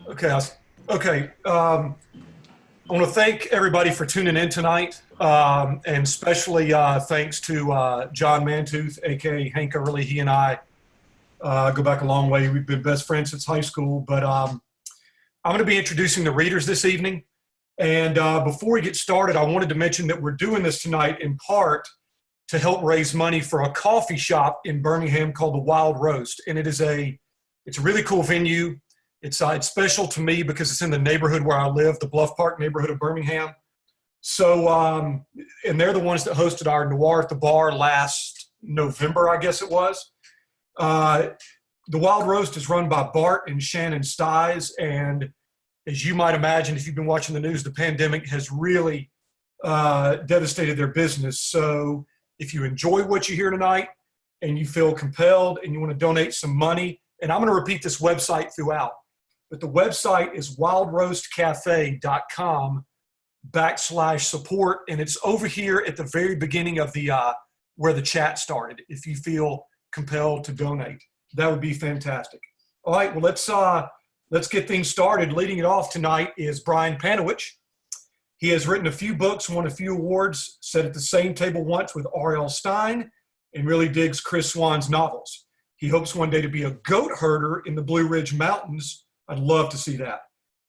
Okay. Okay. I want to thank everybody for tuning in tonight, and especially thanks to John Mantooth, aka Hank Early. He and I go back a long way. We've been best friends since high school. But I'm going to be introducing the readers this evening. And before we get started, I wanted to mention that we're doing this tonight in part to help raise money for a coffee shop in Birmingham called the Wild Roast, and it's a really cool venue. It's special to me because it's in the neighborhood where I live, the Bluff Park neighborhood of Birmingham. So, and they're the ones that hosted our Noir at the Bar last November, I guess it was. Uh, the Wild Roast is run by Bart and Shannon Stiles, and as you might imagine, if you've been watching the news, the pandemic has really devastated their business. So, if you enjoy what you hear tonight and you feel compelled and you want to donate some money, and I'm going to repeat this website throughout, but the website is wildroastcafe.com/support, and it's over here at the very beginning of the where the chat started. If you feel compelled to donate, that would be fantastic. All right, well let's get things started. Leading it off tonight is Brian Panowich. He has written a few books, won a few awards, sat at the same table once with R.L. Stine, and really digs Chris Swann's novels. He hopes one day to be a goat herder in the Blue Ridge Mountains. I'd love to see that.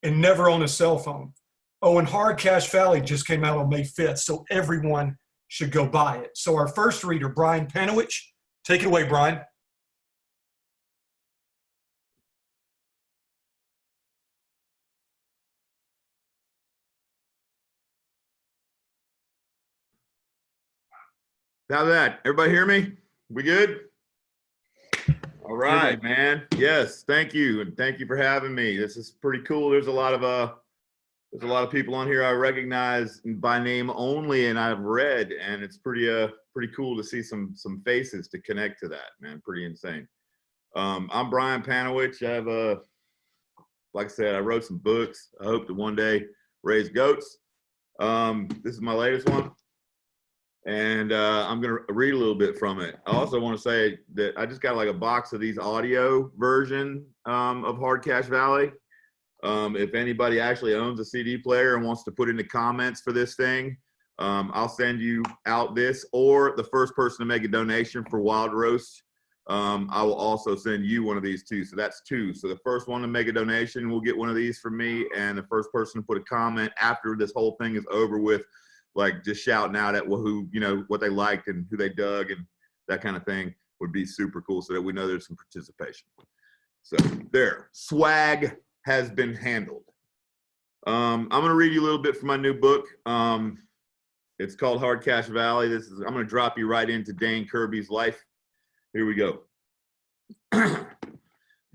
And never own a cell phone. Oh, and Hard Cash Valley just came out on May 5th, so everyone should go buy it. So our first reader, Brian Panowich. Take it away, Brian. How's that? Everybody hear me? We good? All right, man. Yes, thank you, and thank you for having me. This is pretty cool. There's a lot of people on here I recognize by name only, and I've read, and it's pretty cool to see some faces to connect to that, man. Pretty insane. I'm Brian Panowich. Like I said, I wrote some books. I hope to one day raise goats. This is my latest one. And I'm going to read a little bit from it. I also want to say that I just got like a box of these audio version of Hard Cash Valley. If anybody actually owns a CD player and wants to put in the comments for this thing, I'll send you out this, or the first person to make a donation for Wild Roast, I will also send you one of these too. So that's two. So the first one to make a donation will get one of these from me, and the first person to put a comment after this whole thing is over with, like just shouting out at who, what they liked and who they dug and that kind of thing, would be super cool, so that we know there's some participation. So there, swag has been handled. I'm going to read you a little bit from my new book. It's called Hard Cash Valley. I'm going to drop you right into Dane Kirby's life. Here we go.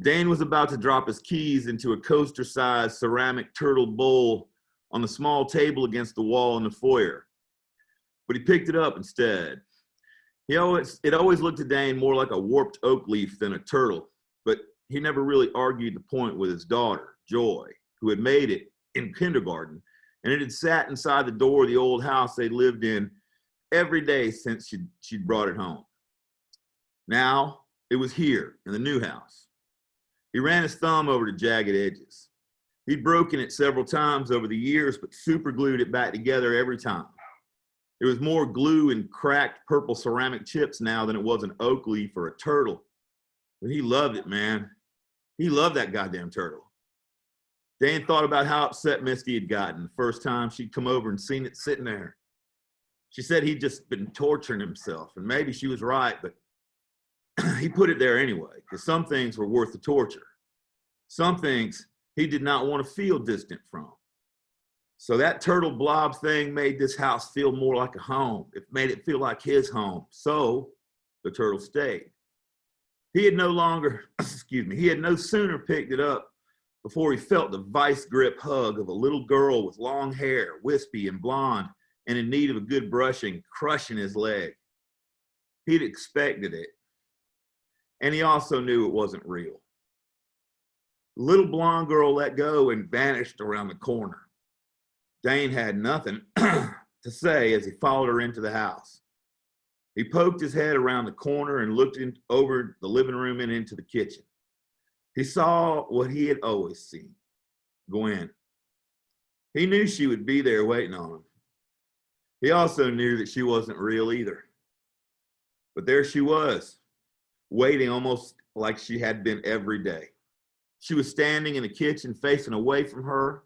Dane was about to drop his keys into a coaster-sized ceramic turtle bowl on the small table against the wall in the foyer, but he picked it up instead. It always looked to Dane more like a warped oak leaf than a turtle, but he never really argued the point with his daughter, Joy, who had made it in kindergarten, and it had sat inside the door of the old house they lived in every day since she'd brought it home. Now it was here in the new house. He ran his thumb over the jagged edges. He'd broken it several times over the years, but super glued it back together every time. There was more glue and cracked purple ceramic chips now than it was an oak leaf or a turtle. But he loved it, man. He loved that goddamn turtle. Dane thought about how upset Misty had gotten the first time she'd come over and seen it sitting there. She said he'd just been torturing himself, and maybe she was right, but he put it there anyway, because some things were worth the torture. Some things he did not want to feel distant from. So that turtle blob thing made this house feel more like a home. It made it feel like his home. So the turtle stayed. He had he had no sooner picked it up before he felt the vice grip hug of a little girl with long hair, wispy and blonde, and in need of a good brushing, crushing his leg. He'd expected it. And he also knew it wasn't real. The little blonde girl let go and vanished around the corner. Dane had nothing to say as he followed her into the house. He poked his head around the corner and looked over the living room and into the kitchen. He saw what he had always seen, Gwen. He knew she would be there waiting on him. He also knew that she wasn't real either. But there she was, waiting almost like she had been every day. She was standing in the kitchen facing away from her,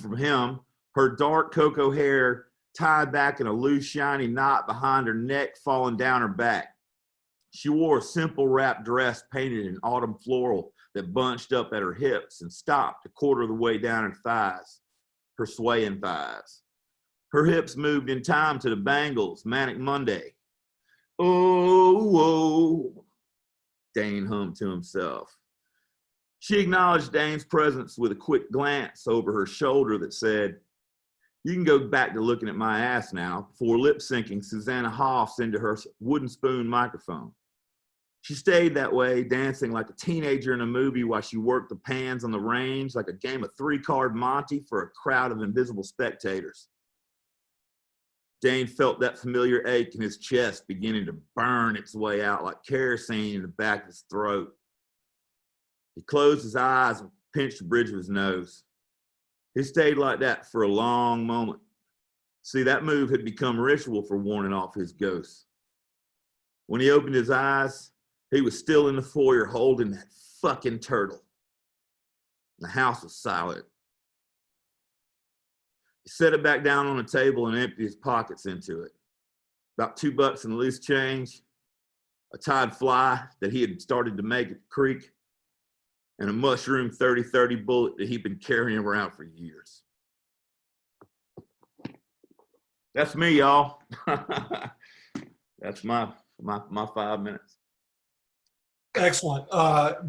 from him, her dark cocoa hair tied back in a loose, shiny knot behind her neck, falling down her back. She wore a simple wrap dress painted in autumn floral that bunched up at her hips and stopped a quarter of the way down her thighs, her swaying thighs. Her hips moved in time to the Bangles' Manic Monday. Oh, oh, Dane hummed to himself. She acknowledged Dane's presence with a quick glance over her shoulder that said, "You can go back to looking at my ass now," before lip syncing Susanna Hoffs into her wooden spoon microphone. She stayed that way, dancing like a teenager in a movie while she worked the pans on the range like a game of three-card Monte for a crowd of invisible spectators. Dane felt that familiar ache in his chest beginning to burn its way out like kerosene in the back of his throat. He closed his eyes and pinched the bridge of his nose. He stayed like that for a long moment. See, that move had become ritual for warning off his ghosts. When he opened his eyes, he was still in the foyer holding that fucking turtle. The house was silent. He set it back down on the table and emptied his pockets into it. About $2 in loose change, a tied fly that he had started to make at the creek, and a mushroom 30-30 bullet that he'd been carrying around for years. That's me, y'all. That's my 5 minutes. Excellent.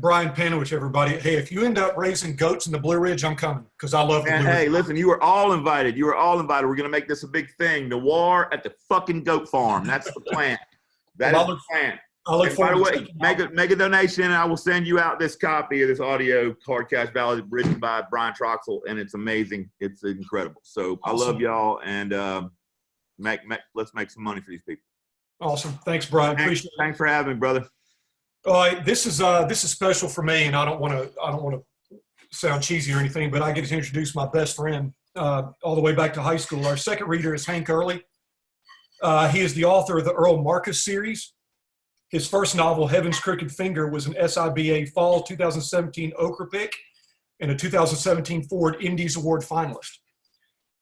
Brian Panowich, everybody. Hey, if you end up raising goats in the Blue Ridge, I'm coming because I love the Blue Ridge. Hey, listen, you are all invited. You are all invited. We're going to make this a big thing. Noir at the fucking goat farm. That's the plan. That is the plan. I look forward to it. Make a donation, and I will send you out this copy of this audio hard cash ballad written by Brian Troxel, and it's amazing. It's incredible. So awesome. I love y'all, and let's make some money for these people. Awesome. Thanks, Brian. Appreciate it. Thanks for having me, brother. All right, this is special for me, and I don't want to sound cheesy or anything, but I get to introduce my best friend all the way back to high school. Our second reader is Hank Early. He is the author of the Earl Marcus series. His first novel, Heaven's Crooked Finger, was an SIBA Fall 2017 Okra pick and a 2017 Ford Indies Award finalist.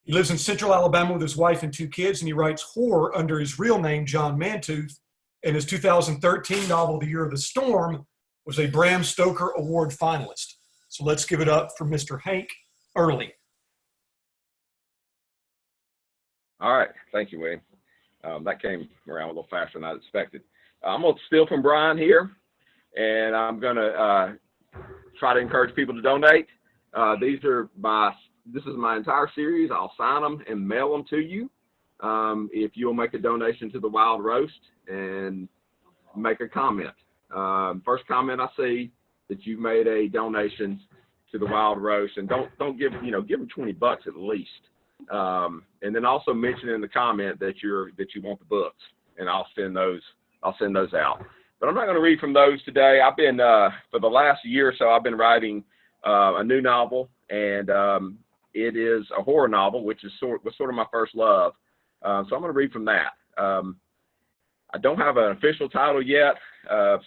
He lives in Central Alabama with his wife and 2 kids, and he writes horror under his real name, John Mantooth, and his 2013 novel, The Year of the Storm, was a Bram Stoker Award finalist. So let's give it up for Mr. Hank Early. All right. Thank you, Wayne. That came around a little faster than I expected. I'm going to steal from Brian here, and I'm going to try to encourage people to donate. This is my entire series. I'll sign them and mail them to you. If you'll make a donation to the Wild Roast and make a comment. First comment I see that you've made a donation to the Wild Roast, and don't give them $20 at least. And then also mention in the comment that you want the books, and I'll send those out. But I'm not going to read from those today. I've been for the last year or so I've been writing a new novel, and it is a horror novel, which was sort of my first love. So I'm going to read from that. I don't have an official title yet.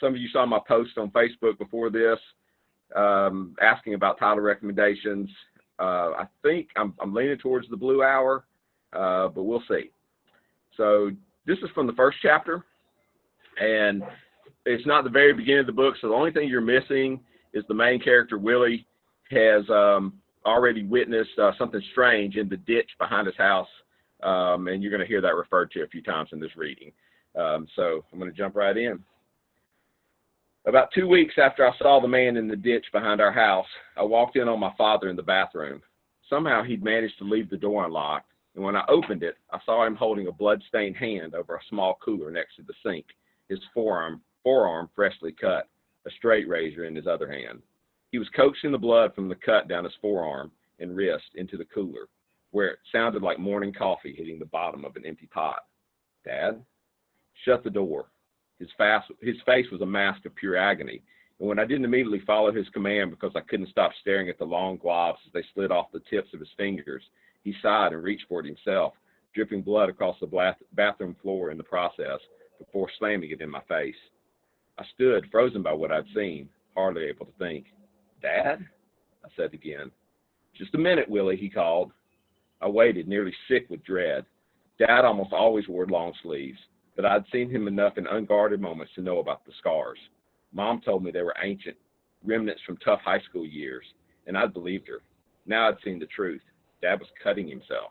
Some of you saw my post on Facebook before this, asking about title recommendations. I think I'm leaning towards The Blue Hour, but we'll see. So this is from the first chapter, and it's not the very beginning of the book, so the only thing you're missing is the main character, Willie, has already witnessed something strange in the ditch behind his house, and you're going to hear that referred to a few times in this reading. So I'm going to jump right in. About 2 weeks after I saw the man in the ditch behind our house, I walked in on my father in the bathroom. Somehow he'd managed to leave the door unlocked, and when I opened it, I saw him holding a blood-stained hand over a small cooler next to the sink, his forearm freshly cut, a straight razor in his other hand. He was coaxing the blood from the cut down his forearm and wrist into the cooler, where it sounded like morning coffee hitting the bottom of an empty pot. "Dad?" "Shut the door." His face was a mask of pure agony. And when I didn't immediately follow his command because I couldn't stop staring at the long globs as they slid off the tips of his fingers, he sighed and reached for it himself, dripping blood across the bathroom floor in the process before slamming it in my face. I stood, frozen by what I'd seen, hardly able to think. "Dad?" I said again. "Just a minute, Willie," he called. I waited, nearly sick with dread. Dad almost always wore long sleeves, but I'd seen him enough in unguarded moments to know about the scars. Mom told me they were ancient, remnants from tough high school years, and I'd believed her. Now I'd seen the truth. Dad was cutting himself.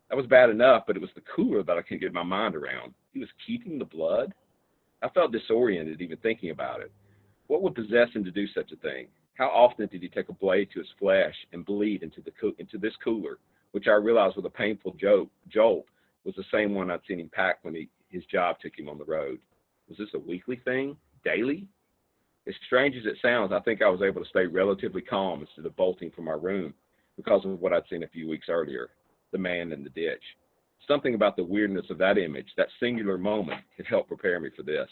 That was bad enough, but it was the cooler that I couldn't get my mind around. He was keeping the blood? I felt disoriented even thinking about it. What would possess him to do such a thing? How often did he take a blade to his flesh and bleed into this cooler, which I realized with a painful jolt was the same one I'd seen him pack when his job took him on the road? Was this a weekly thing? Daily? As strange as it sounds, I think I was able to stay relatively calm instead of bolting from my room because of what I'd seen a few weeks earlier, the man in the ditch. Something about the weirdness of that image, that singular moment, had helped prepare me for this.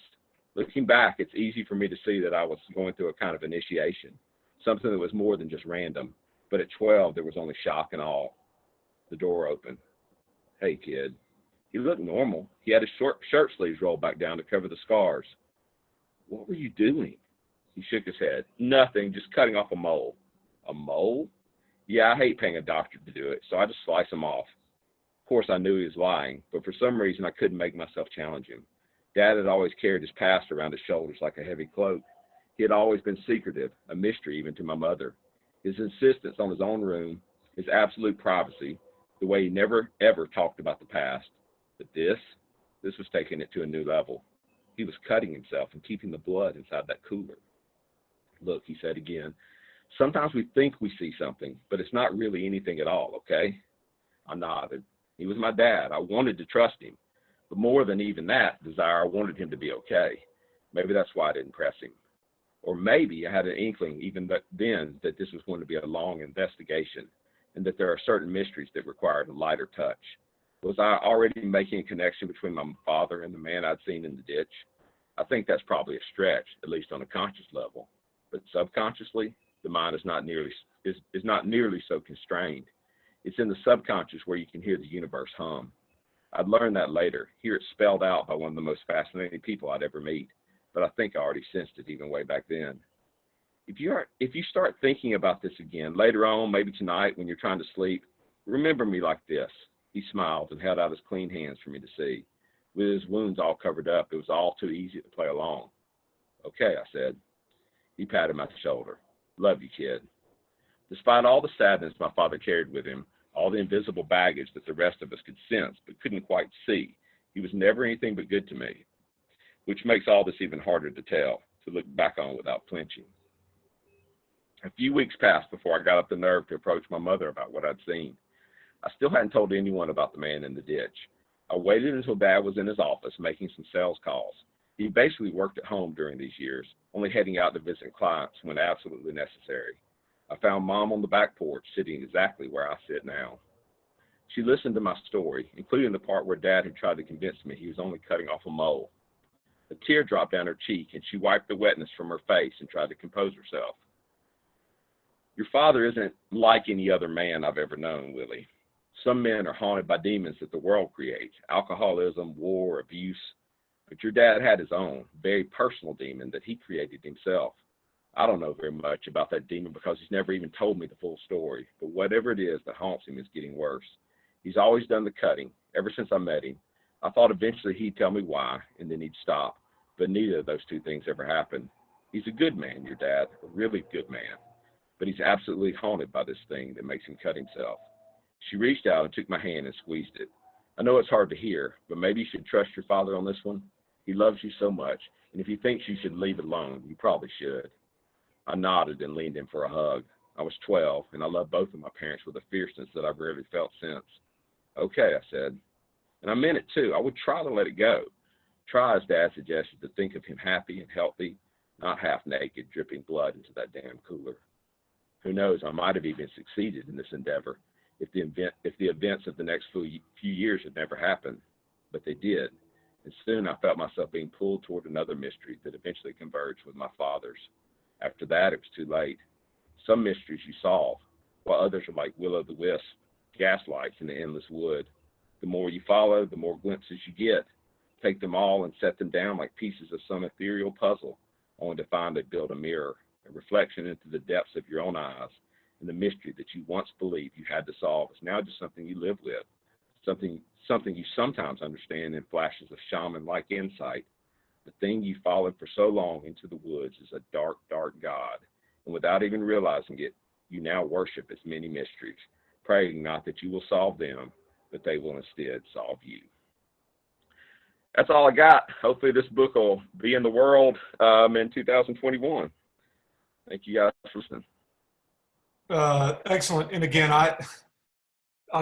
Looking back, it's easy for me to see that I was going through a kind of initiation, something that was more than just random. But at 12, there was only shock and awe. The door opened. "Hey, kid." He looked normal. He had his short shirt sleeves rolled back down to cover the scars. "What were you doing?" He shook his head. "Nothing, just cutting off a mole." "A mole?" "Yeah, I hate paying a doctor to do it, so I just slice them off." Of course, I knew he was lying, but for some reason I couldn't make myself challenge him. Dad had always carried his past around his shoulders like a heavy cloak. He had always been secretive, a mystery even to my mother. His insistence on his own room, his absolute privacy, the way he never, ever talked about the past. But this was taking it to a new level. He was cutting himself and keeping the blood inside that cooler. "Look," he said again, "sometimes we think we see something, but it's not really anything at all, okay?" I nodded. He was my dad. I wanted to trust him. But more than even that desire, I wanted him to be okay. Maybe that's why I didn't press him. Or maybe I had an inkling even then that this was going to be a long investigation and that there are certain mysteries that required a lighter touch. Was I already making a connection between my father and the man I'd seen in the ditch? I think that's probably a stretch, at least on a conscious level. But subconsciously, the mind is not nearly so constrained. It's in the subconscious where you can hear the universe hum. I'd learned that later, hear it spelled out by one of the most fascinating people I'd ever meet. But I think I already sensed it even way back then. If you start thinking about this again later on, maybe tonight when you're trying to sleep, remember me like this. He smiled and held out his clean hands for me to see. With his wounds all covered up, it was all too easy to play along. "Okay," I said. He patted my shoulder. "Love you, kid." Despite all the sadness my father carried with him, all the invisible baggage that the rest of us could sense but couldn't quite see, he was never anything but good to me, which makes all this even harder to tell, to look back on without flinching. A few weeks passed before I got up the nerve to approach my mother about what I'd seen. I still hadn't told anyone about the man in the ditch. I waited until Dad was in his office making some sales calls. He basically worked at home during these years, only heading out to visit clients when absolutely necessary. I found Mom on the back porch, sitting exactly where I sit now. She listened to my story, including the part where Dad had tried to convince me he was only cutting off a mole. A tear dropped down her cheek, and she wiped the wetness from her face and tried to compose herself. "Your father isn't like any other man I've ever known, Willie. Some men are haunted by demons that the world creates, alcoholism, war, abuse. But your dad had his own, very personal demon that he created himself. I don't know very much about that demon because he's never even told me the full story, but whatever it is that haunts him is getting worse. He's always done the cutting, ever since I met him. I thought eventually he'd tell me why, and then he'd stop, but neither of those two things ever happened. He's a good man, your dad, a really good man, but he's absolutely haunted by this thing that makes him cut himself." She reached out and took my hand and squeezed it. "I know it's hard to hear, but maybe you should trust your father on this one. He loves you so much, and if he thinks you should leave it alone, you probably should." I nodded and leaned in for a hug. I was 12, and I loved both of my parents with a fierceness that I've rarely felt since. "Okay," I said. And I meant it too. I would try to let it go. Try, as Dad suggested, to think of him happy and healthy, not half naked, dripping blood into that damn cooler. Who knows, I might have even succeeded in this endeavor if the events of the next few years had never happened. But they did, and soon I felt myself being pulled toward another mystery that eventually converged with my father's. After that, it was too late. Some mysteries you solve, while others are like will-o'-the-wisp, gaslights in the endless wood. The more you follow, the more glimpses you get. Take them all and set them down like pieces of some ethereal puzzle, only to find they build a mirror, a reflection into the depths of your own eyes, and the mystery that you once believed you had to solve is now just something you live with, something you sometimes understand in flashes of shaman-like insight. The thing you followed for so long into the woods is a dark, dark God, and without even realizing it, you now worship its many mysteries, praying not that you will solve them, but they will instead solve you. That's all I got. Hopefully this book will be in the world in 2021. Thank you guys for listening. Excellent. And again,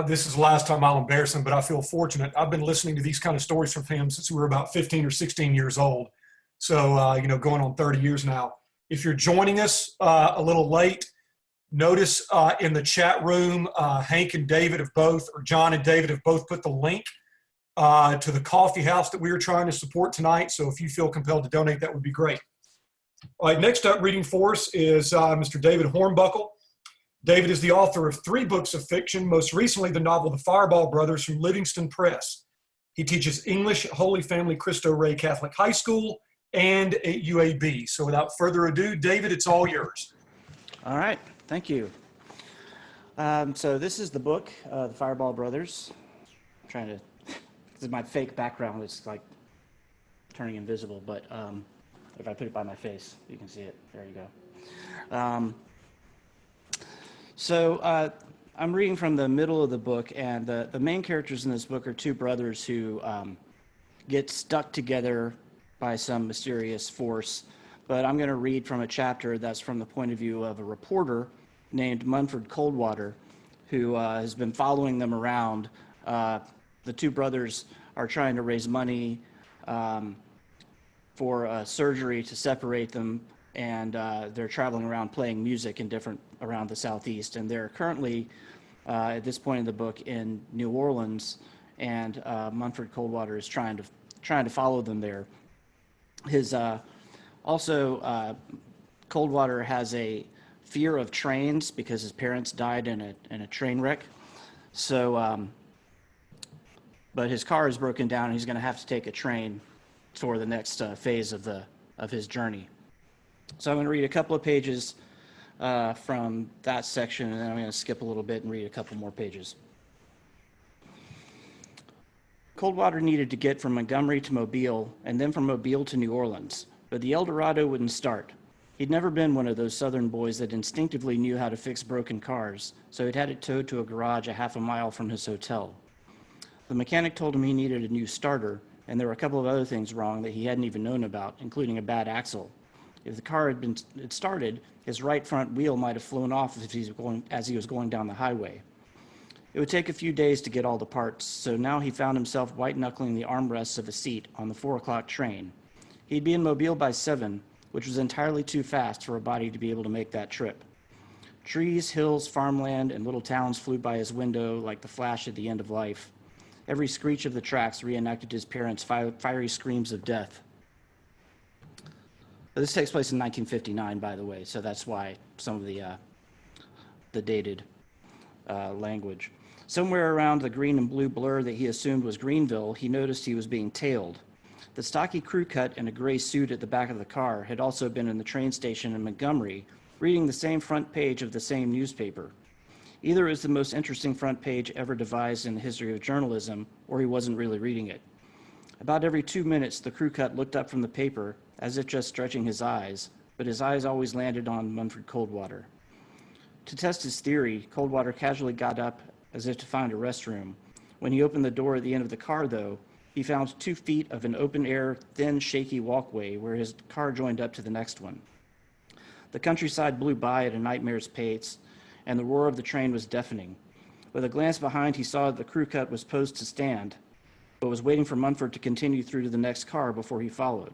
this is the last time I'll embarrass him, but I feel fortunate. I've been listening to these kind of stories from him since we were about 15 or 16 years old. So, going on 30 years now. If you're joining us a little late, notice in the chat room, Hank and David have both, or John and David have both put the link to the coffee house that we are trying to support tonight. So if you feel compelled to donate, that would be great. All right, next up reading for us is Mr. David Hornbuckle. David is the author of 3 books of fiction, most recently the novel The Fireball Brothers from Livingston Press. He teaches English at Holy Family Cristo Rey Catholic High School and at UAB. So without further ado, David, it's all yours. All right, thank you. So this is the book, The Fireball Brothers. I'm trying to, this is my fake background, it's like turning invisible, but if I put it by my face, you can see it. There you go. So I'm reading from the middle of the book, and the main characters in this book are 2 brothers who get stuck together by some mysterious force. But I'm going to read from a chapter that's from the point of view of a reporter named Munford Coldwater, who has been following them around. The 2 brothers are trying to raise money for surgery to separate them, and they're traveling around playing music in around the Southeast. And they're currently, at this point in the book, in New Orleans, and Munford Coldwater is trying to follow them there. Coldwater has a fear of trains because his parents died in a train wreck. So, but his car is broken down, and he's going to have to take a train for the next phase of his journey. So I'm going to read a couple of pages from that section, and then I'm going to skip a little bit and read a couple more pages. Coldwater needed to get from Montgomery to Mobile, and then from Mobile to New Orleans, but the El Dorado wouldn't start. He'd never been one of those southern boys that instinctively knew how to fix broken cars, so he'd had it towed to a garage a half a mile from his hotel. The mechanic told him he needed a new starter, and there were a couple of other things wrong that he hadn't even known about, including a bad axle. If the car had started, his right front wheel might have flown off as he was going down the highway. It would take a few days to get all the parts, so now he found himself white-knuckling the armrests of a seat on the 4 o'clock train. He'd be in Mobile by 7, which was entirely too fast for a body to be able to make that trip. Trees, hills, farmland, and little towns flew by his window like the flash at the end of life. Every screech of the tracks reenacted his parents' fiery screams of death. This takes place in 1959, by the way, so that's why some of the dated language. Somewhere around the green and blue blur that he assumed was Greenville, he noticed he was being tailed. The stocky crew cut in a gray suit at the back of the car had also been in the train station in Montgomery, reading the same front page of the same newspaper. Either it was the most interesting front page ever devised in the history of journalism, or he wasn't really reading it. About every 2 minutes, the crew cut looked up from the paper, as if just stretching his eyes, but his eyes always landed on Munford Coldwater. To test his theory, Coldwater casually got up as if to find a restroom. When he opened the door at the end of the car, though, he found 2 feet of an open-air, thin, shaky walkway where his car joined up to the next one. The countryside blew by at a nightmare's pace, and the roar of the train was deafening. With a glance behind, he saw that the crew cut was posed to stand, but was waiting for Munford to continue through to the next car before he followed.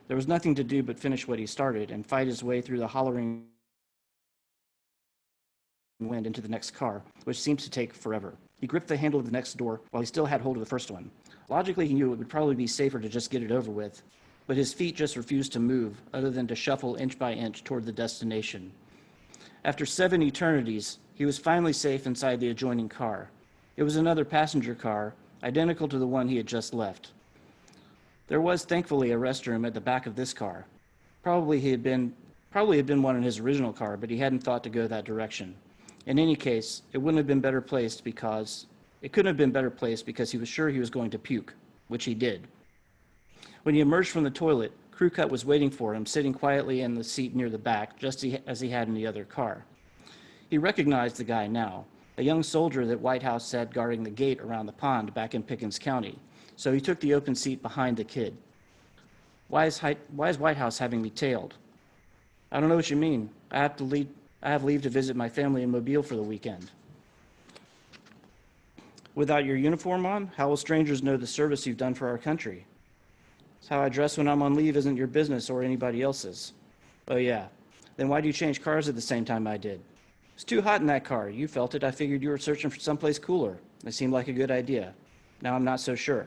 There was nothing to do but finish what he started and fight his way through the hollering wind into the next car, which seemed to take forever. He gripped the handle of the next door while he still had hold of the first one. Logically, he knew it would probably be safer to just get it over with, but his feet just refused to move, other than to shuffle inch by inch toward the destination. After 7 eternities, he was finally safe inside the adjoining car. It was another passenger car, identical to the one he had just left. There was, thankfully, a restroom at the back of this car. Probably had been one in his original car, but he hadn't thought to go that direction. In any case, it couldn't have been better placed because he was sure he was going to puke, which he did. When he emerged from the toilet, Crew Cut was waiting for him, sitting quietly in the seat near the back, just as he had in the other car. He recognized the guy now, a young soldier that White House had guarding the gate around the pond back in Pickens County, so he took the open seat behind the kid. Why is White House having me tailed? I don't know what you mean. I have leave to visit my family in Mobile for the weekend. Without your uniform on, how will strangers know the service you've done for our country? How I dress when I'm on leave isn't your business or anybody else's. Oh yeah, then why do you change cars at the same time I did? It's too hot in that car. You felt it. I figured you were searching for someplace cooler. It seemed like a good idea. Now I'm not so sure.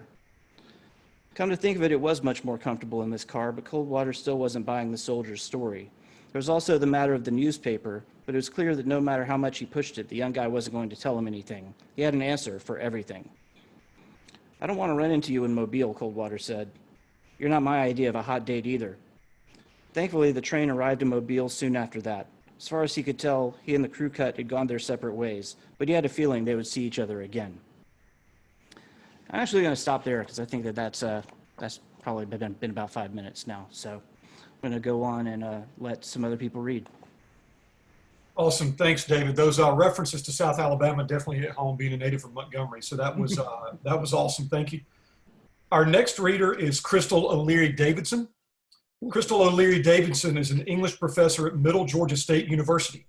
Come to think of it, it was much more comfortable in this car, but Coldwater still wasn't buying the soldier's story. There was also the matter of the newspaper, but it was clear that no matter how much he pushed it, the young guy wasn't going to tell him anything. He had an answer for everything. I don't want to run into you in Mobile, Coldwater said. You're not my idea of a hot date either. Thankfully, the train arrived in Mobile soon after that. As far as he could tell, he and the Crew Cut had gone their separate ways, but he had a feeling they would see each other again. I'm actually going to stop there because I think that's probably been about 5 minutes now. So I'm going to go on and let some other people read. Awesome. Thanks, David. Those references to South Alabama definitely hit home, being a native of Montgomery. So that was awesome. Thank you. Our next reader is Crystal O'Leary Davidson. Crystal O'Leary Davidson is an English professor at Middle Georgia State University.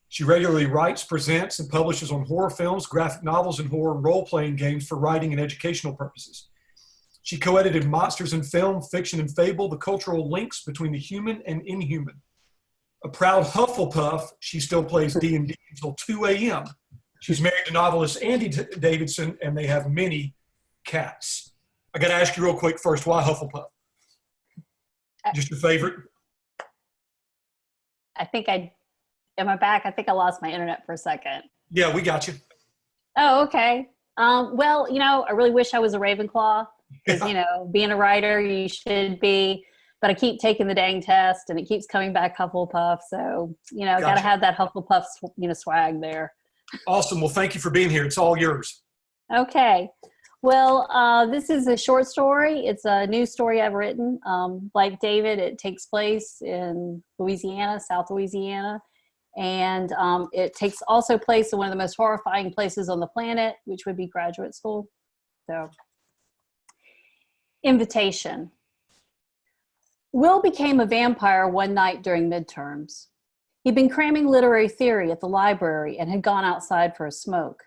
She regularly writes, presents, and publishes on horror films, graphic novels, and horror role-playing games for writing and educational purposes. She co-edited Monsters in Film, Fiction, and Fable, The Cultural Links Between the Human and Inhuman. A proud Hufflepuff, she still plays D&D until 2 a.m. She's married to novelist Andy Davidson, and they have many cats. I got to ask you real quick first, why Hufflepuff? Just your favorite? Am I back? I think I lost my internet for a second. Yeah, we got you. Oh, okay. Well, I really wish I was a Ravenclaw because, being a writer, you should be. But I keep taking the dang test, and it keeps coming back Hufflepuff. So, Gotcha. Got to have that Hufflepuff, swag there. Awesome. Well, thank you for being here. It's all yours. Okay. Well, this is a short story. It's a new story I've written. Like David, it takes place in Louisiana, South Louisiana. And it takes also place in one of the most horrifying places on the planet, which would be graduate school. So, invitation. Will became a vampire one night during midterms. He'd been cramming literary theory at the library and had gone outside for a smoke.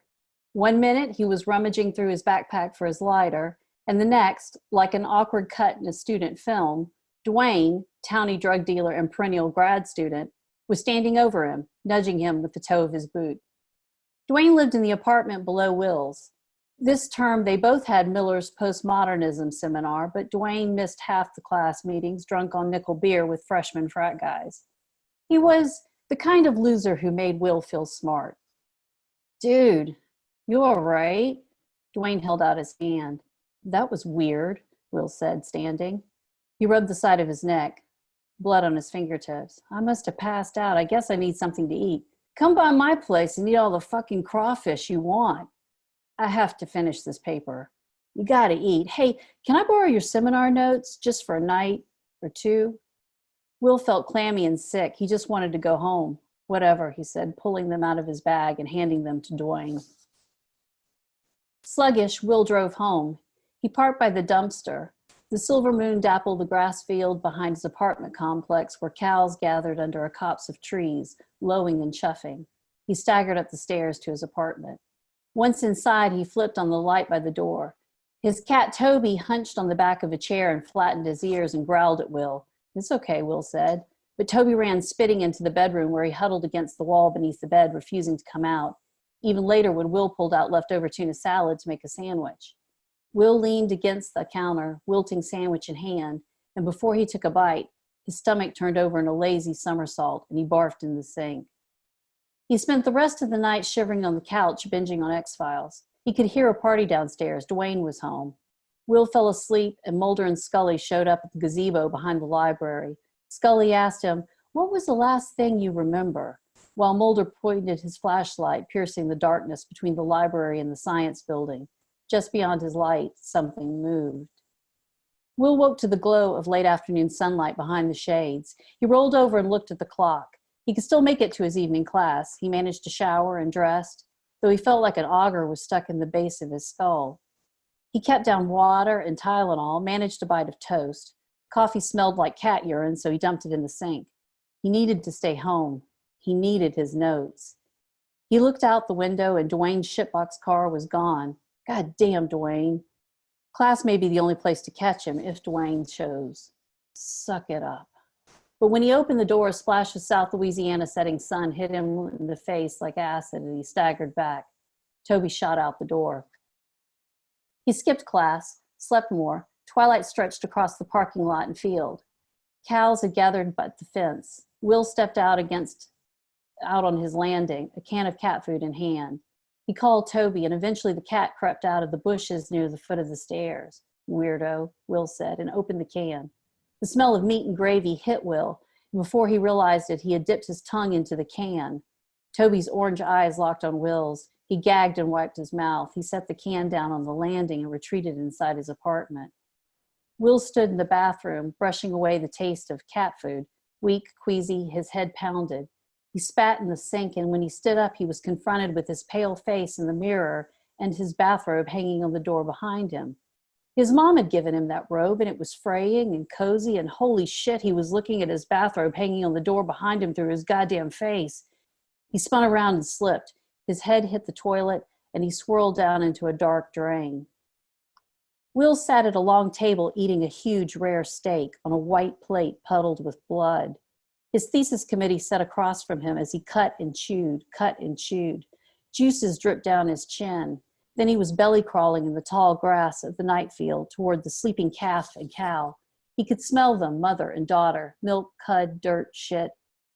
One minute, he was rummaging through his backpack for his lighter, and the next, like an awkward cut in a student film, Dwayne, townie drug dealer and perennial grad student, was standing over him, nudging him with the toe of his boot. Dwayne lived in the apartment below Will's. This term, they both had Miller's postmodernism seminar, but Dwayne missed half the class meetings drunk on nickel beer with freshman frat guys. He was the kind of loser who made Will feel smart. Dude, you all right? Dwayne held out his hand. That was weird, Will said, standing. He rubbed the side of his neck, blood on his fingertips. I must have passed out. I guess I need something to eat. Come by my place and eat all the fucking crawfish you want. I have to finish this paper. You gotta eat. Hey, can I borrow your seminar notes just for a night or two? Will felt clammy and sick. He just wanted to go home. Whatever, he said, pulling them out of his bag and handing them to Dwayne. Sluggish, Will drove home. He parked by the dumpster. The silver moon dappled the grass field behind his apartment complex where cows gathered under a copse of trees, lowing and chuffing. He staggered up the stairs to his apartment. Once inside, he flipped on the light by the door. His cat Toby hunched on the back of a chair and flattened his ears and growled at Will. It's okay, Will said. But Toby ran spitting into the bedroom where he huddled against the wall beneath the bed, refusing to come out. Even later when Will pulled out leftover tuna salad to make a sandwich. Will leaned against the counter, wilting sandwich in hand, and before he took a bite, his stomach turned over in a lazy somersault, and he barfed in the sink. He spent the rest of the night shivering on the couch, binging on X-Files. He could hear a party downstairs. Dwayne was home. Will fell asleep, and Mulder and Scully showed up at the gazebo behind the library. Scully asked him, "What was the last thing you remember?" While Mulder pointed his flashlight, piercing the darkness between the library and the science building. Just beyond his light, something moved. Will woke to the glow of late afternoon sunlight behind the shades. He rolled over and looked at the clock. He could still make it to his evening class. He managed to shower and dressed, though he felt like an auger was stuck in the base of his skull. He kept down water and Tylenol, managed a bite of toast. Coffee smelled like cat urine, so he dumped it in the sink. He needed to stay home. He needed his notes. He looked out the window and Dwayne's shitbox car was gone. God damn, Dwayne. Class may be the only place to catch him if Dwayne chose. Suck it up. But when he opened the door, a splash of South Louisiana setting sun hit him in the face like acid, and he staggered back. Toby shot out the door. He skipped class, slept more. Twilight stretched across the parking lot and field. Cows had gathered by the fence. Will stepped out on his landing, a can of cat food in hand. He called Toby, and eventually the cat crept out of the bushes near the foot of the stairs. "Weirdo," Will said, and opened the can. The smell of meat and gravy hit Will, and before he realized it, he had dipped his tongue into the can. Toby's orange eyes locked on Will's. He gagged and wiped his mouth. He set the can down on the landing and retreated inside his apartment. Will stood in the bathroom, brushing away the taste of cat food. Weak, queasy, his head pounded. He spat in the sink, and when he stood up, he was confronted with his pale face in the mirror and his bathrobe hanging on the door behind him. His mom had given him that robe, and it was fraying and cozy, and holy shit, he was looking at his bathrobe hanging on the door behind him through his goddamn face. He spun around and slipped. His head hit the toilet, and he swirled down into a dark drain. Will sat at a long table eating a huge rare steak on a white plate puddled with blood. His thesis committee sat across from him as he cut and chewed. Juices dripped down his chin. Then he was belly crawling in the tall grass of the night field toward the sleeping calf and cow. He could smell them, mother and daughter, milk, cud, dirt, shit.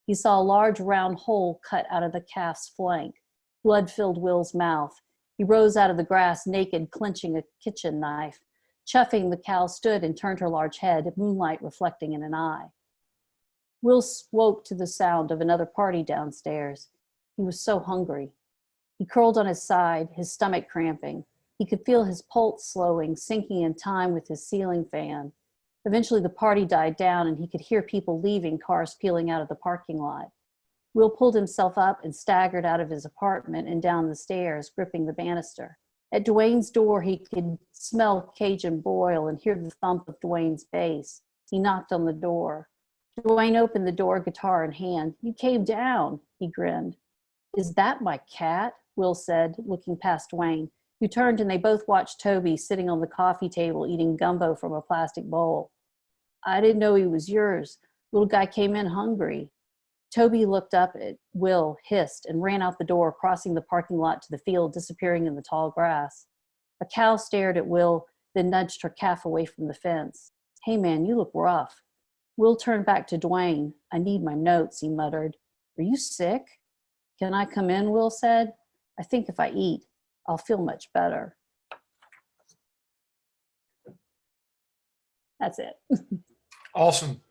He saw a large round hole cut out of the calf's flank. Blood filled Will's mouth. He rose out of the grass naked, clenching a kitchen knife. Chuffing, the cow stood and turned her large head, moonlight reflecting in an eye. Will woke to the sound of another party downstairs. He was so hungry. He curled on his side, his stomach cramping. He could feel his pulse slowing, sinking in time with his ceiling fan. Eventually the party died down and he could hear people leaving, cars peeling out of the parking lot. Will pulled himself up and staggered out of his apartment and down the stairs, gripping the banister. At Dwayne's door, he could smell Cajun boil and hear the thump of Dwayne's bass. He knocked on the door. Dwayne opened the door, guitar in hand. "You came down," he grinned. "Is that my cat?" Will said, looking past Dwayne, who turned, and they both watched Toby sitting on the coffee table eating gumbo from a plastic bowl. "I didn't know he was yours. Little guy came in hungry." Toby looked up at Will, hissed, and ran out the door, crossing the parking lot to the field, disappearing in the tall grass. A cow stared at Will, then nudged her calf away from the fence. "Hey man, you look rough." Will turned back to Dwayne. "I need my notes," he muttered. "Are you sick?" "Can I come in?" Will said. "I think if I eat, I'll feel much better." That's it. Awesome.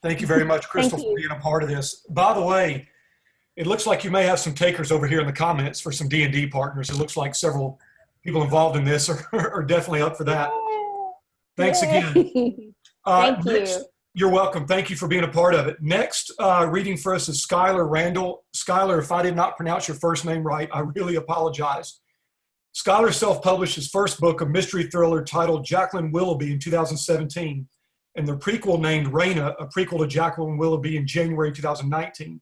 Thank you very much, Crystal, for being a part of this. By the way, it looks like you may have some takers over here in the comments for some D&D partners. It looks like several people involved in this are definitely up for that. Thanks again. Thank next, you. You're welcome. Thank you for being a part of it. Next, reading for us is Schuyler Randall. Schuyler, if I did not pronounce your first name right, I really apologize. Schuyler self-published his first book, a mystery thriller titled Jacqueline Willoughby in 2017, and the prequel named Raina, a prequel to Jacqueline Willoughby in January 2019.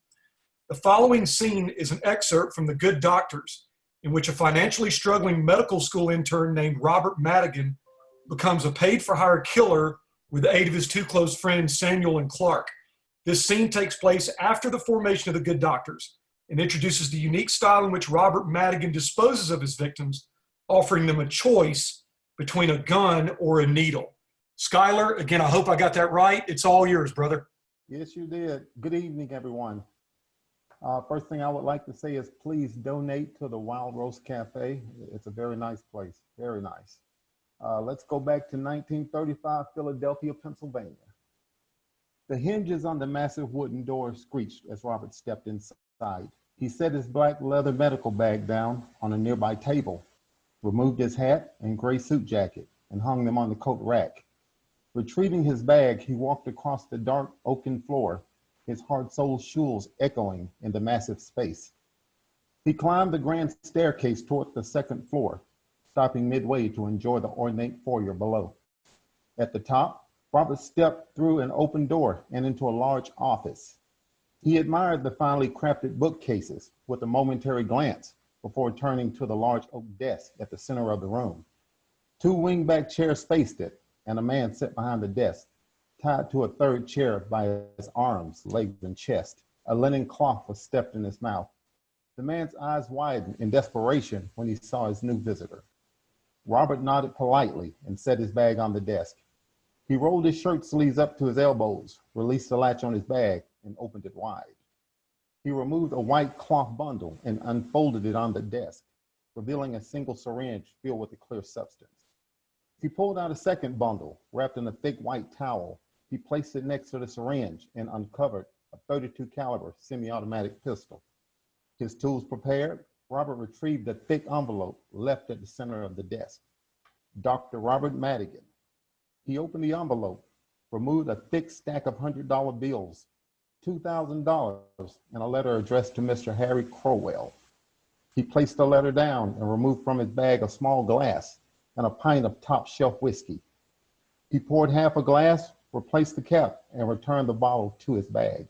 The following scene is an excerpt from The Good Doctors, in which a financially struggling medical school intern named Robert Madigan becomes a paid-for-hire killer with the aid of his two close friends, Samuel and Clark. This scene takes place after the formation of the Good Doctors and introduces the unique style in which Robert Madigan disposes of his victims, offering them a choice between a gun or a needle. Schuyler, again, I hope I got that right. It's all yours, brother. Yes, you did. Good evening, everyone. First thing I would like to say is please donate to the Wild Roast Cafe. It's a very nice place, very nice. Let's go back to 1935, Philadelphia, Pennsylvania. The hinges on the massive wooden door screeched as Robert stepped inside. He set his black leather medical bag down on a nearby table, removed his hat and gray suit jacket, and hung them on the coat rack. Retrieving his bag, he walked across the dark oaken floor, his hard-soled shoes echoing in the massive space. He climbed the grand staircase toward the second floor, stopping midway to enjoy the ornate foyer below. At the top, Robert stepped through an open door and into a large office. He admired the finely crafted bookcases with a momentary glance before turning to the large oak desk at the center of the room. Two wingback chairs faced it, and a man sat behind the desk, tied to a third chair by his arms, legs, and chest. A linen cloth was stuffed in his mouth. The man's eyes widened in desperation when he saw his new visitor. Robert nodded politely and set his bag on the desk. He rolled his shirt sleeves up to his elbows, released the latch on his bag, and opened it wide. He removed a white cloth bundle and unfolded it on the desk, revealing a single syringe filled with a clear substance. He pulled out a second bundle, wrapped in a thick white towel. He placed it next to the syringe and uncovered a .32 caliber semi-automatic pistol. His tools prepared, Robert retrieved a thick envelope left at the center of the desk. Dr. Robert Madigan. He opened the envelope, removed a thick stack of $100 bills, $2,000, and a letter addressed to Mr. Harry Crowell. He placed the letter down and removed from his bag a small glass and a pint of top shelf whiskey. He poured half a glass, replaced the cap, and returned the bottle to his bag.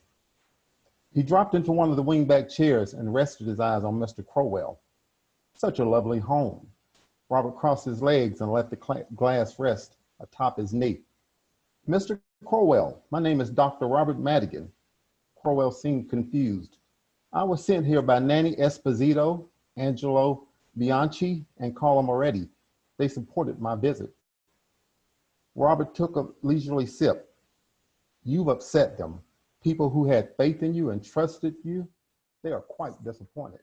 He dropped into one of the wingback chairs and rested his eyes on Mr. Crowell. Such a lovely home. Robert crossed his legs and let the glass rest atop his knee. Mr. Crowell, my name is Dr. Robert Madigan. Crowell seemed confused. I was sent here by Nanny Esposito, Angelo Bianchi, and Carla Moretti. They supported my visit. Robert took a leisurely sip. You've upset them. People who had faith in you and trusted you, they are quite disappointed.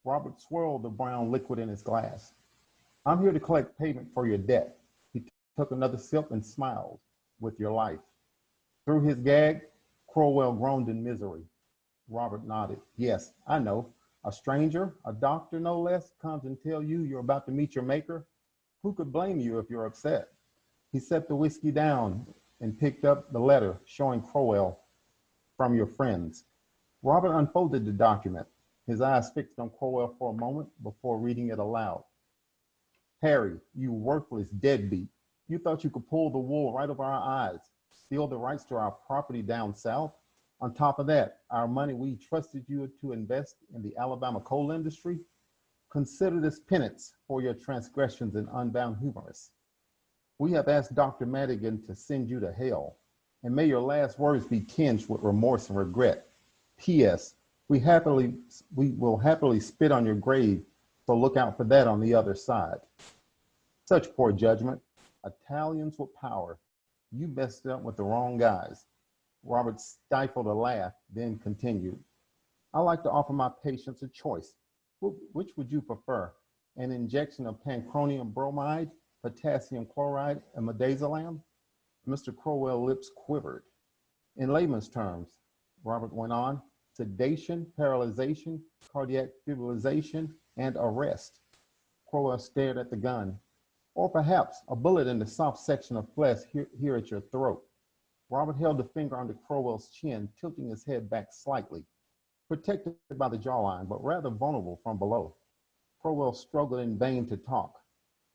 Robert swirled the brown liquid in his glass. I'm here to collect payment for your debt. He took another sip and smiled. With your life. Through his gag, Crowell groaned in misery. Robert nodded. Yes, I know. A stranger, a doctor no less, comes and tells you you're about to meet your maker. Who could blame you if you're upset? He set the whiskey down and picked up the letter showing Crowell, from your friends. Robert unfolded the document, his eyes fixed on Crowell for a moment before reading it aloud. Harry, you worthless deadbeat. You thought you could pull the wool right over our eyes, steal the rights to our property down south. On top of that, our money we trusted you to invest in the Alabama coal industry. Consider this penance for your transgressions in unbound humorous. We have asked Dr. Madigan to send you to hell, and may your last words be tinged with remorse and regret. P.S. We will happily spit on your grave, so look out for that on the other side. Such poor judgment. Italians with power. You messed up with the wrong guys. Robert stifled a laugh, then continued. I like to offer my patients a choice. Which would you prefer? An injection of pancronium bromide, potassium chloride, and midazolam? Mr. Crowell's lips quivered. In layman's terms, Robert went on, sedation, paralyzation, cardiac fibrillation, and arrest. Crowell stared at the gun. Or perhaps a bullet in the soft section of flesh here at your throat. Robert held a finger under Crowell's chin, tilting his head back slightly, protected by the jawline, but rather vulnerable from below. Crowell struggled in vain to talk.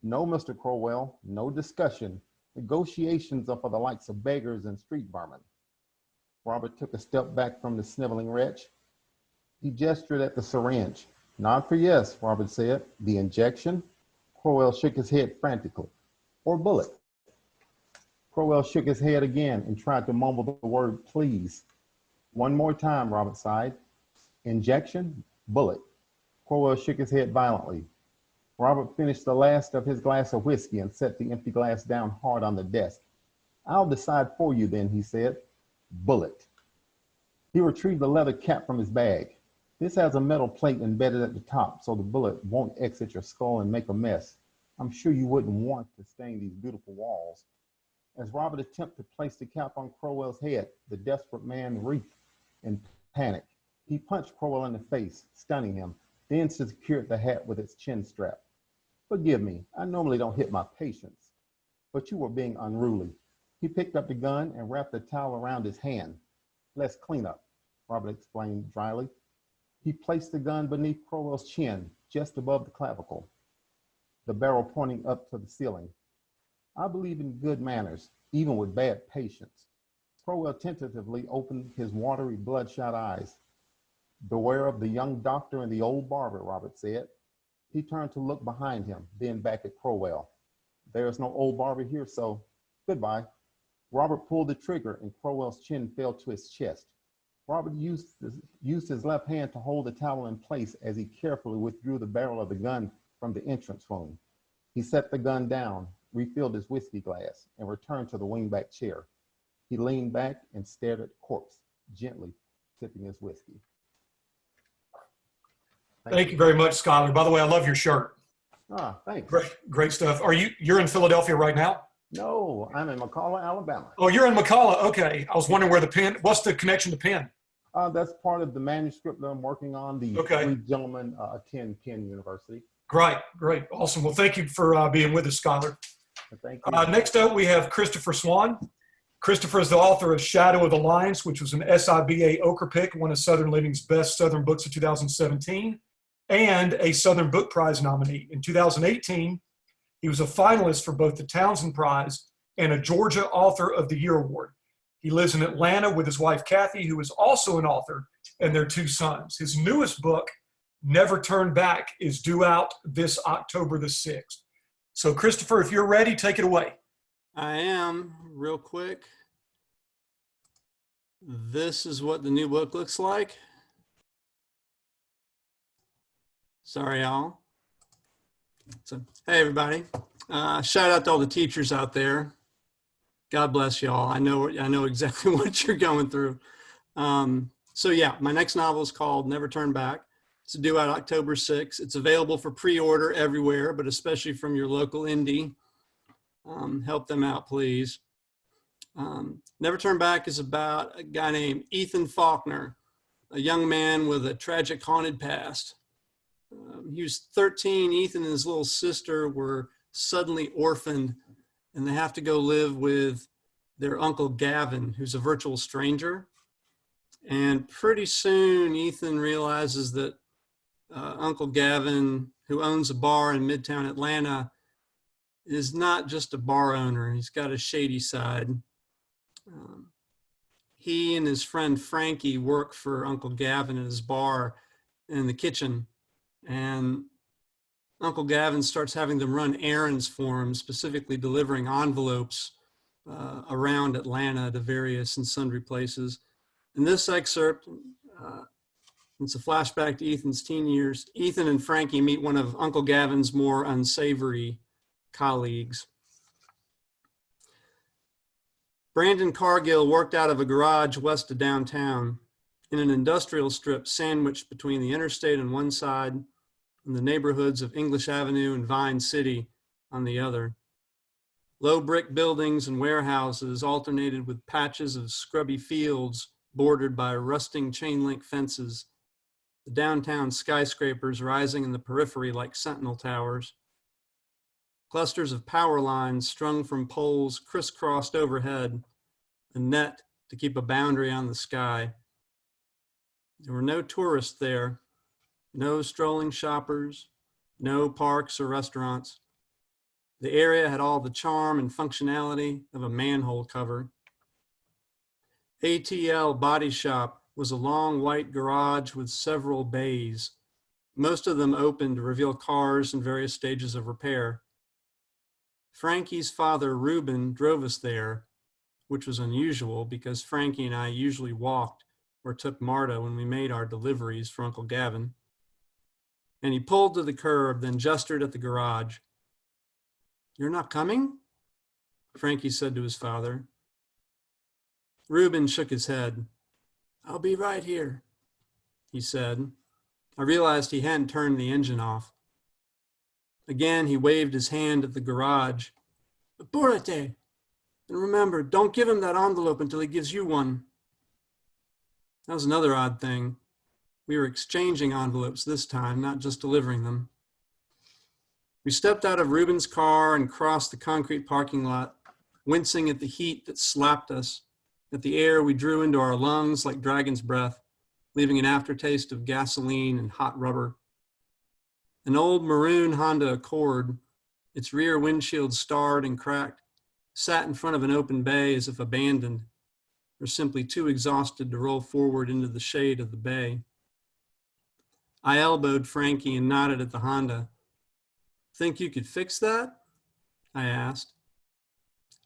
No, Mr. Crowell, no discussion. Negotiations are for the likes of beggars and street vermin. Robert took a step back from the sniveling wretch. He gestured at the syringe. Nod for yes, Robert said. The injection? Crowell shook his head frantically. Or bullet. Crowell shook his head again and tried to mumble the word please. One more time, Robert sighed. Injection, bullet. Crowell shook his head violently. Robert finished the last of his glass of whiskey and set the empty glass down hard on the desk. I'll decide for you then, he said. Bullet. He retrieved a leather cap from his bag. This has a metal plate embedded at the top so the bullet won't exit your skull and make a mess. I'm sure you wouldn't want to stain these beautiful walls. As Robert attempted to place the cap on Crowell's head, the desperate man writhed in panic. He punched Crowell in the face, stunning him, then secured the hat with its chin strap. Forgive me, I normally don't hit my patients, but you were being unruly. He picked up the gun and wrapped a towel around his hand. Let's clean up, Robert explained dryly. He placed the gun beneath Crowell's chin, just above the clavicle, the barrel pointing up to the ceiling. I believe in good manners, even with bad patients. Crowell tentatively opened his watery, bloodshot eyes. Beware of the young doctor and the old barber, Robert said. He turned to look behind him, then back at Crowell. There's no old barber here, so goodbye. Robert pulled the trigger and Crowell's chin fell to his chest. Robert used his left hand to hold the towel in place as he carefully withdrew the barrel of the gun from the entrance wound. He set the gun down, refilled his whiskey glass, and returned to the wingback chair. He leaned back and stared at the corpse, gently sipping his whiskey. Thank you very much, Schuyler. By the way, I love your shirt. Ah, thanks. Great stuff. You're in Philadelphia right now? No, I'm in McCalla, Alabama. Oh, you're in McCalla. Okay. I was wondering where the Penn, what's the connection to Penn? That's part of the manuscript that I'm working on. The three gentlemen attend Penn University. Great. Awesome. Well, thank you for being with us, Schuyler. Thank you. Next up, we have Christopher Swann. Christopher is the author of Shadow of the Lions, which was an SIBA Ochre Pick, one of Southern Living's best Southern books of 2017, and a Southern Book Prize nominee. In 2018, he was a finalist for both the Townsend Prize and a Georgia Author of the Year Award. He lives in Atlanta with his wife, Kathy, who is also an author, and their two sons. His newest book, Never Turn Back, is due out this October the 6th. So, Christopher, if you're ready, take it away. I am. Real quick. This is what the new book looks like. Sorry, y'all. So, hey, everybody. Shout out to all the teachers out there. God bless y'all. I know exactly what you're going through. So yeah, my next novel is called Never Turn Back. It's due out October 6th. It's available for pre-order everywhere, but especially from your local indie. Help them out, please. Never Turn Back is about a guy named Ethan Faulkner, a young man with a tragic haunted past. He was 13. Ethan and his little sister were suddenly orphaned, and they have to go live with their Uncle Gavin, who's a virtual stranger. And pretty soon, Ethan realizes that Uncle Gavin, who owns a bar in Midtown Atlanta, is not just a bar owner. He's got a shady side. He and his friend Frankie work for Uncle Gavin at his bar in the kitchen. And Uncle Gavin starts having them run errands for him, specifically delivering envelopes around Atlanta to various and sundry places. In this excerpt, it's a flashback to Ethan's teen years. Ethan and Frankie meet one of Uncle Gavin's more unsavory colleagues. Brandon Cargill worked out of a garage west of downtown in an industrial strip sandwiched between the interstate on one side and the neighborhoods of English Avenue and Vine City on the other. Low brick buildings and warehouses alternated with patches of scrubby fields bordered by rusting chain link fences, the downtown skyscrapers rising in the periphery like sentinel towers. Clusters of power lines strung from poles crisscrossed overhead, a net to keep a boundary on the sky. There were no tourists there, no strolling shoppers, no parks or restaurants. The area had all the charm and functionality of a manhole cover. ATL Body Shop was a long white garage with several bays. Most of them open to reveal cars in various stages of repair. Frankie's father, Reuben, drove us there, which was unusual because Frankie and I usually walked or took Marta when we made our deliveries for Uncle Gavin. and he pulled to the curb, then gestured at the garage. "You're not coming?" Frankie said to his father. Reuben shook his head. "I'll be right here," he said. I realized he hadn't turned the engine off. Again, he waved his hand at the garage. "Apúrate. And remember, don't give him that envelope until he gives you one." That was another odd thing. We were exchanging envelopes this time, not just delivering them. We stepped out of Reuben's car and crossed the concrete parking lot, wincing at the heat that slapped us, at the air we drew into our lungs like dragon's breath, leaving an aftertaste of gasoline and hot rubber. An old maroon Honda Accord, its rear windshield starred and cracked, sat in front of an open bay as if abandoned, or simply too exhausted to roll forward into the shade of the bay. I elbowed Frankie and nodded at the Honda. "Think you could fix that?" I asked.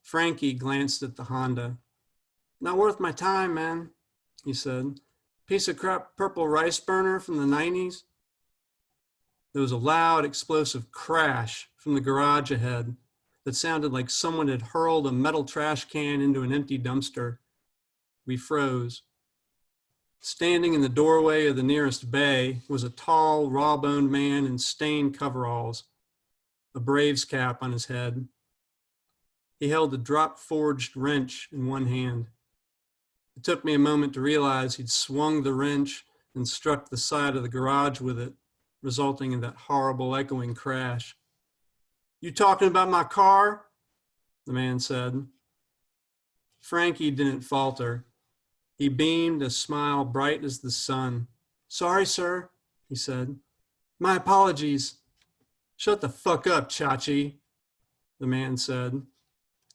Frankie glanced at the Honda. "Not worth my time, man," he said. "Piece of crap purple rice burner from the 90s. There was a loud, explosive crash from the garage ahead that sounded like someone had hurled a metal trash can into an empty dumpster. We froze. Standing in the doorway of the nearest bay was a tall, raw-boned man in stained coveralls, a Braves cap on his head. He held a drop-forged wrench in one hand. It took me a moment to realize he'd swung the wrench and struck the side of the garage with it, resulting in that horrible echoing crash. "You talking about my car?" the man said. Frankie didn't falter. He beamed a smile bright as the sun. "Sorry, sir," he said. "My apologies." "Shut the fuck up, Chachi," the man said.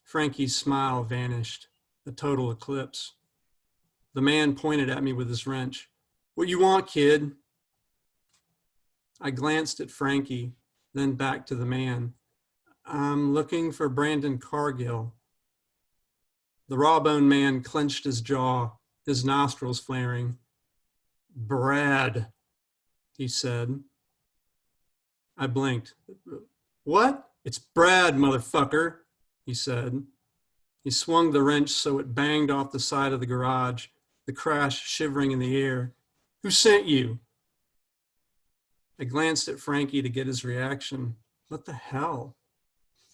Frankie's smile vanished, a total eclipse. The man pointed at me with his wrench. "What you want, kid?" I glanced at Frankie, then back to the man. "I'm looking for Brandon Cargill." The raw-boned man clenched his jaw, his nostrils flaring. "Brad," he said. I blinked. "What? It's Brad, motherfucker," he said. He swung the wrench so it banged off the side of the garage, the crash shivering in the air. "Who sent you?" I glanced at Frankie to get his reaction. What the hell?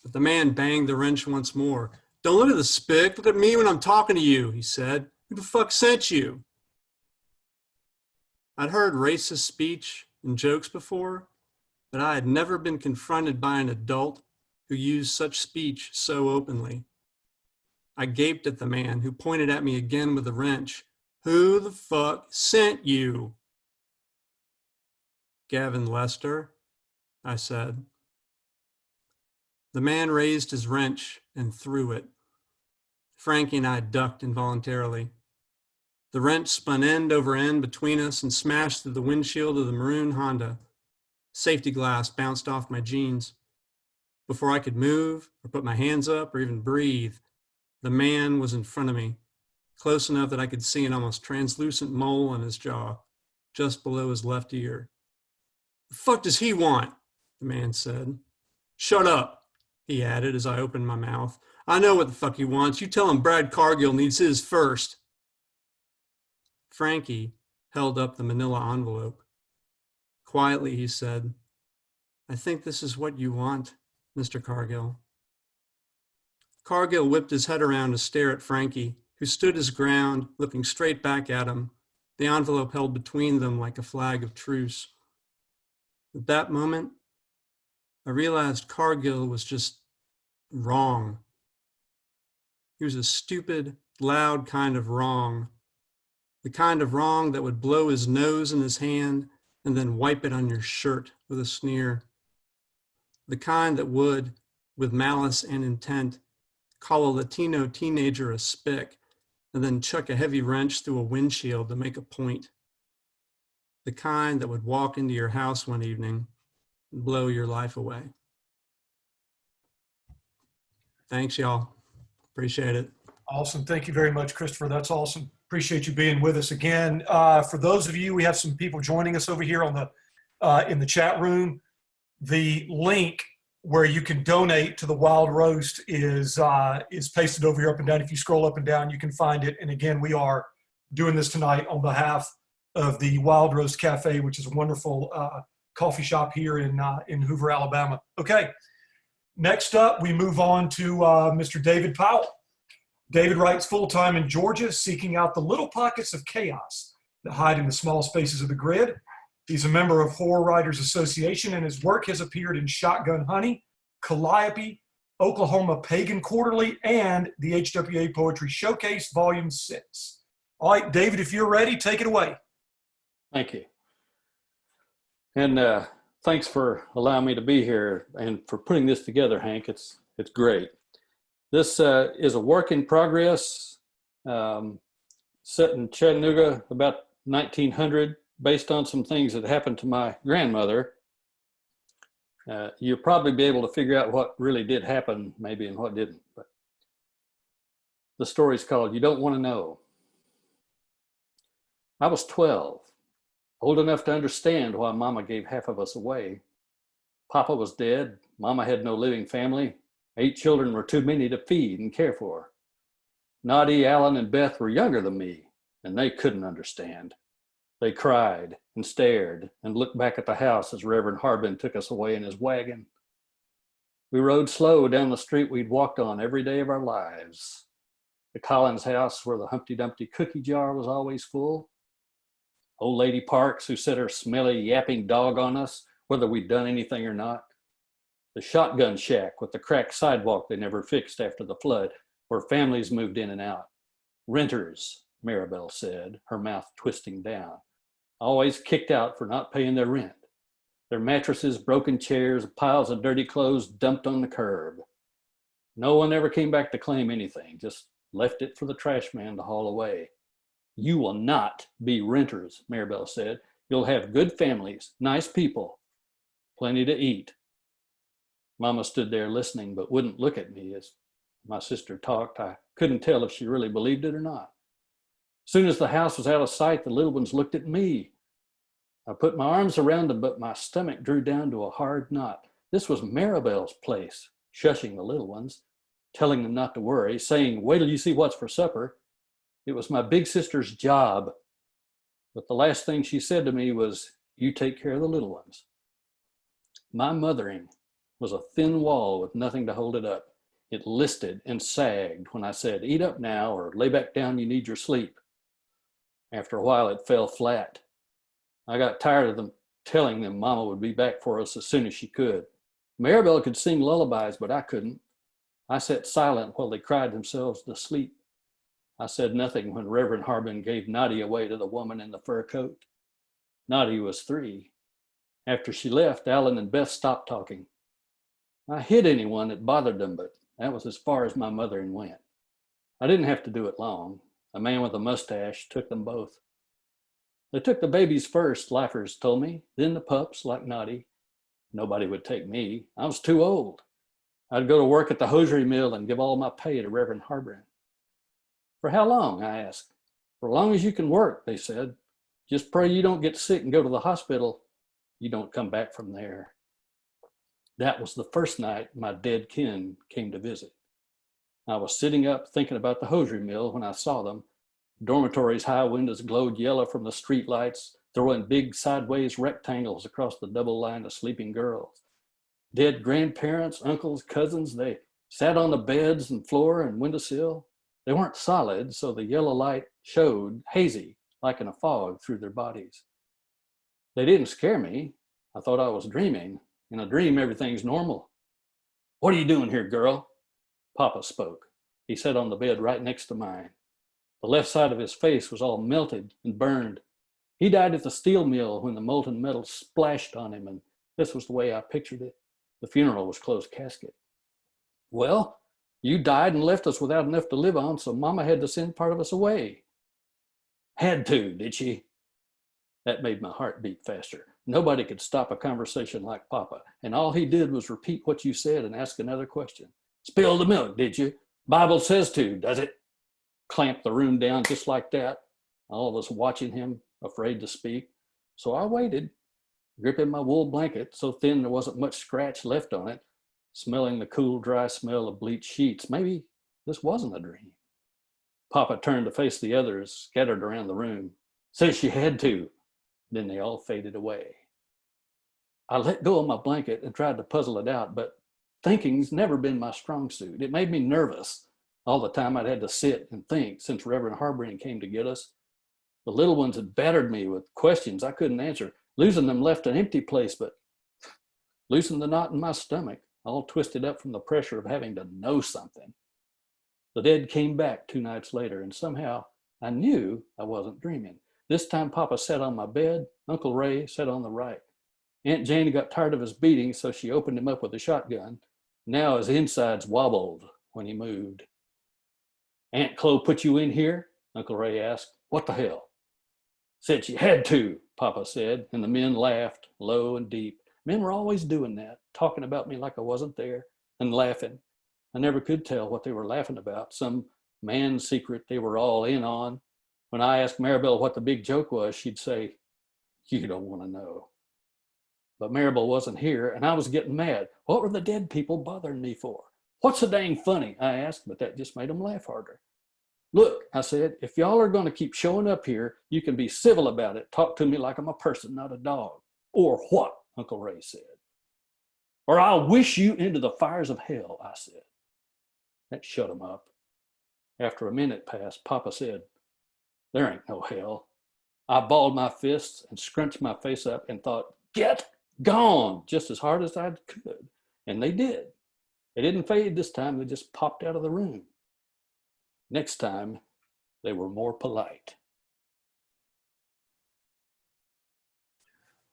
But the man banged the wrench once more. "Don't look at the spick. Look at me when I'm talking to you," he said. "Who the fuck sent you?" I'd heard racist speech and jokes before, but I had never been confronted by an adult who used such speech so openly. I gaped at the man who pointed at me again with a wrench. "Who the fuck sent you?" "Gavin Lester," I said. The man raised his wrench and threw it. Frankie and I ducked involuntarily. The wrench spun end over end between us and smashed through the windshield of the maroon Honda. Safety glass bounced off my jeans. Before I could move or put my hands up or even breathe, the man was in front of me, close enough that I could see an almost translucent mole on his jaw, just below his left ear. "The fuck does he want?" the man said. "Shut up," he added as I opened my mouth. "I know what the fuck he wants. You tell him Brad Cargill needs his first." Frankie held up the manila envelope. Quietly, he said, "I think this is what you want, Mr. Cargill." Cargill whipped his head around to stare at Frankie, who stood his ground, looking straight back at him, the envelope held between them like a flag of truce. At that moment, I realized Cargill was just wrong. He was a stupid, loud kind of wrong. The kind of wrong that would blow his nose in his hand and then wipe it on your shirt with a sneer. The kind that would, with malice and intent, call a Latino teenager a spick and then chuck a heavy wrench through a windshield to make a point. The kind that would walk into your house one evening and blow your life away. Thanks, y'all. Appreciate it. Awesome. Thank you very much, Christopher. That's awesome. Appreciate you being with us again. For those of you, we have some people joining us over here on the in the chat room. The link where you can donate to the Wild Roast is pasted over here up and down. If you scroll up and down, you can find it. And again, we are doing this tonight on behalf of the Wild Roast Cafe, which is a wonderful coffee shop here in Hoover, Alabama. Okay, next up, we move on to Mr. David Powell. David writes full-time in Georgia, seeking out the little pockets of chaos that hide in the small spaces of the grid. He's a member of Horror Writers Association, and his work has appeared in Shotgun Honey, Calliope, Oklahoma Pagan Quarterly, and the HWA Poetry Showcase, Volume 6. All right, David, if you're ready, take it away. Thank you. And thanks for allowing me to be here and for putting this together, Hank. It's great. This is a work in progress set in Chattanooga about 1900, based on some things that happened to my grandmother. You'll probably be able to figure out what really did happen, maybe, and what didn't. But the story's called You Don't Want to Know. I was 12, old enough to understand why Mama gave half of us away. Papa was dead. Mama had no living family. 8 children were too many to feed and care for. Noddy, Alan, and Beth were younger than me, and they couldn't understand. They cried and stared and looked back at the house as Reverend Harbin took us away in his wagon. We rode slow down the street we'd walked on every day of our lives. The Collins house where the Humpty Dumpty cookie jar was always full. Old Lady Parks, who set her smelly, yapping dog on us, whether we'd done anything or not. The shotgun shack with the cracked sidewalk they never fixed after the flood, where families moved in and out. Renters, Maribel said, her mouth twisting down. Always kicked out for not paying their rent. Their mattresses, broken chairs, piles of dirty clothes dumped on the curb. No one ever came back to claim anything, just left it for the trash man to haul away. You will not be renters, Maribel said. You'll have good families, nice people, plenty to eat. Mama stood there listening, but wouldn't look at me as my sister talked. I couldn't tell if she really believed it or not. Soon as the house was out of sight, the little ones looked at me. I put my arms around them, but my stomach drew down to a hard knot. This was Maribel's place, shushing the little ones, telling them not to worry, saying, wait till you see what's for supper. It was my big sister's job. But the last thing she said to me was, you take care of the little ones. My mothering was a thin wall with nothing to hold it up. It listed and sagged when I said, eat up now or lay back down, you need your sleep. After a while, it fell flat. I got tired of them telling them Mama would be back for us as soon as she could. Maribel could sing lullabies, but I couldn't. I sat silent while they cried themselves to sleep. I said nothing when Reverend Harbin gave Noddy away to the woman in the fur coat. Noddy was 3. After she left, Alan and Beth stopped talking. I hid anyone that bothered them, but that was as far as my mothering went. I didn't have to do it long. A man with a mustache took them both. They took the babies first, Lifers told me, then the pups like Noddy. Nobody would take me. I was too old. I'd go to work at the hosiery mill and give all my pay to Reverend Harbin. For how long? I asked. For as long as you can work, they said. Just pray you don't get sick and go to the hospital. You don't come back from there. That was the first night my dead kin came to visit. I was sitting up thinking about the hosiery mill when I saw them. Dormitory's high windows glowed yellow from the street lights, throwing big sideways rectangles across the double line of sleeping girls. Dead grandparents, uncles, cousins, they sat on the beds and floor and windowsill. They weren't solid, so the yellow light showed hazy, like in a fog, through their bodies. They didn't scare me. I thought I was dreaming. In a dream, everything's normal. What are you doing here, girl? Papa spoke. He sat on the bed right next to mine. The left side of his face was all melted and burned. He died at the steel mill when the molten metal splashed on him, and this was the way I pictured it. The funeral was closed casket. Well, you died and left us without enough to live on, so Mama had to send part of us away. Had to, did she? That made my heart beat faster. Nobody could stop a conversation like Papa, and all he did was repeat what you said and ask another question. Spill the milk, did you? Bible says to, does it? Clamped the room down just like that, all of us watching him, afraid to speak. So I waited. gripping my wool blanket so thin there wasn't much scratch left on it, smelling the cool, dry smell of bleached sheets. Maybe this wasn't a dream. Papa turned to face the others scattered around the room. Said she had to. Then they all faded away. I let go of my blanket and tried to puzzle it out, but thinking's never been my strong suit. It made me nervous all the time I'd had to sit and think since Reverend Harbring came to get us. The little ones had battered me with questions I couldn't answer. Losing them left an empty place, but loosened the knot in my stomach, all twisted up from the pressure of having to know something. The dead came back 2 nights later, and somehow I knew I wasn't dreaming. This time Papa sat on my bed, Uncle Ray sat on the right. Aunt Janie got tired of his beating, so she opened him up with a shotgun. Now his insides wobbled when he moved. Aunt Chloe put you in here? Uncle Ray asked. What the hell? Said she had to, Papa said, and the men laughed, low and deep. Men were always doing that, talking about me like I wasn't there, and laughing. I never could tell what they were laughing about, some man's secret they were all in on. When I asked Maribel what the big joke was, she'd say, you don't want to know. But Maribel wasn't here, and I was getting mad. What were the dead people bothering me for? What's so dang funny? I asked, but that just made them laugh harder. Look, I said, if y'all are going to keep showing up here, you can be civil about it. Talk to me like I'm a person, not a dog. Or what? Uncle Ray said. Or I'll wish you into the fires of hell, I said. That shut him up. After a minute passed, Papa said, there ain't no hell. I balled my fists and scrunched my face up and thought, get gone, just as hard as I could. And they did. They didn't fade this time. They just popped out of the room. Next time, they were more polite.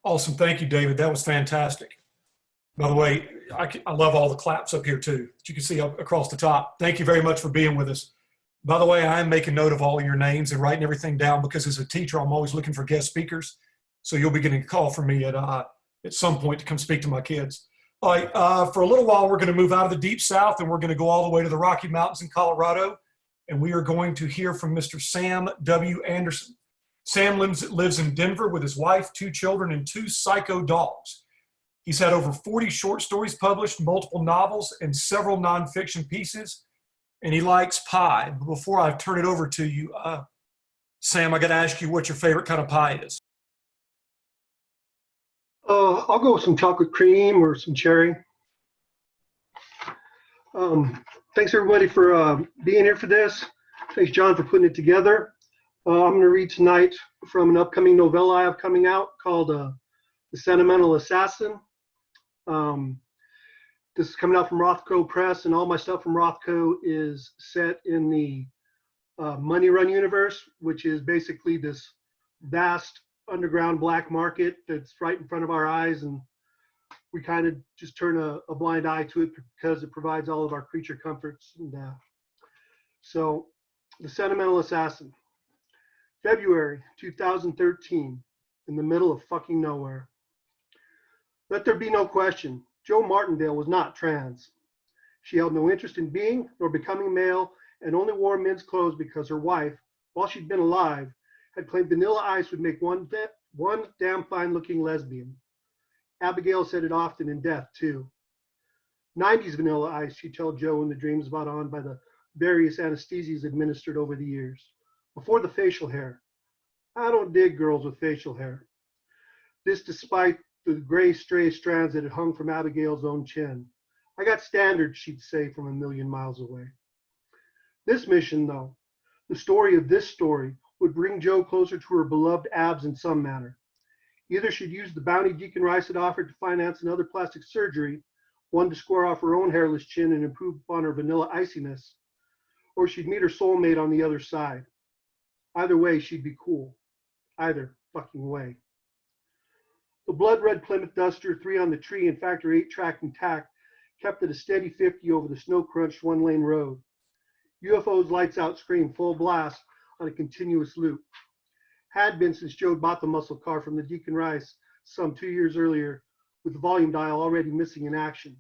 Awesome. Thank you, David. That was fantastic. By the way, I love all the claps up here too, that you can see up across the top. Thank you very much for being with us. By the way, I am making note of all of your names and writing everything down because as a teacher, I'm always looking for guest speakers. So you'll be getting a call from me at some point to come speak to my kids. All right, for a little while, we're going to move out of the Deep South and we're going to go all the way to the Rocky Mountains in Colorado. And we are going to hear from Mr. Sam W. Anderson. Sam lives in Denver with his wife, 2 children, and 2 psycho dogs. He's had over 40 short stories published, multiple novels, and several nonfiction pieces. And he likes pie. But before I turn it over to you, Sam, I got to ask you what your favorite kind of pie is. I'll go with some chocolate cream or some cherry. Thanks everybody for being here for this. Thanks John for putting it together. I'm going to read tonight from an upcoming novella I have coming out called The Sentimental Assassin. This is coming out from Rothko Press, and all my stuff from Rothko is set in the Money Run universe, which is basically this vast underground black market that's right in front of our eyes, and we kind of just turn a blind eye to it because it provides all of our creature comforts. And so, The Sentimental Assassin. February 2013, in the middle of fucking nowhere. Let there be no question, Jo Martindale was not trans. She held no interest in being nor becoming male and only wore men's clothes because her wife, while she'd been alive, had claimed Vanilla Ice would make one damn fine-looking lesbian. Abigail said it often in death, too. 90s Vanilla Ice, she'd tell Jo in the dreams brought on by the various anesthesias administered over the years. Before the facial hair. I don't dig girls with facial hair. This despite the gray stray strands that had hung from Abigail's own chin. I got standards, she'd say from a million miles away. This mission, though, the story of this story, would bring Jo closer to her beloved abs in some manner. Either she'd use the bounty Deacon Rice had offered to finance another plastic surgery, one to square off her own hairless chin and improve upon her vanilla iciness, or she'd meet her soulmate on the other side. Either way, she'd be cool. Either fucking way. The blood red Plymouth Duster, 3 on the tree and factor 8 track intact, kept at a steady 50 over the snow-crunched 1-lane road. UFO's lights out screamed full blast on a continuous loop. Had been since Jo bought the muscle car from the Deacon Rice some 2 years earlier, with the volume dial already missing in action.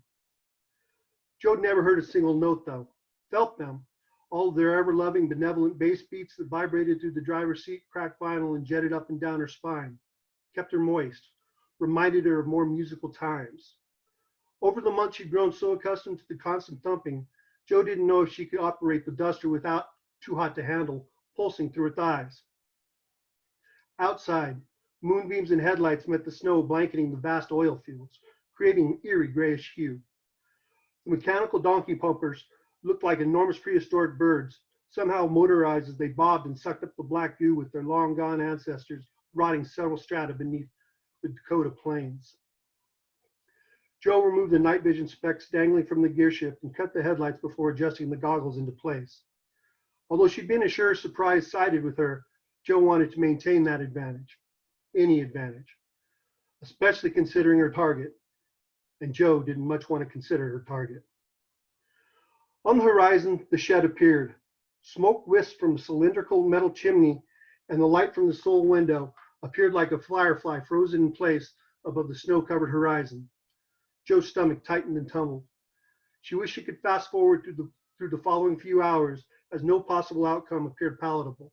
Jo never heard a single note, though. Felt them. All of their ever-loving, benevolent bass beats that vibrated through the driver's seat, cracked vinyl, and jetted up and down her spine. Kept her moist. reminded her of more musical times. Over the months, she'd grown so accustomed to the constant thumping, Jo didn't know if she could operate the duster without, too hot to handle, pulsing through her thighs. Outside, moonbeams and headlights met the snow blanketing the vast oil fields, creating an eerie grayish hue. The mechanical donkey pumpers looked like enormous prehistoric birds, somehow motorized as they bobbed and sucked up the black goo with their long-gone ancestors rotting several strata beneath the Dakota plains. Jo removed the night vision specs dangling from the gear shift and cut the headlights before adjusting the goggles into place. Although she'd been assured surprise sided with her, Jo wanted to maintain that advantage, any advantage, especially considering her target, and Jo didn't much want to consider her target. On the horizon, the shed appeared. Smoke whisked from a cylindrical metal chimney, and the light from the sole window appeared like a firefly frozen in place above the snow-covered horizon. Jo's stomach tightened and tumbled. She wished she could fast forward through the following few hours, as no possible outcome appeared palatable.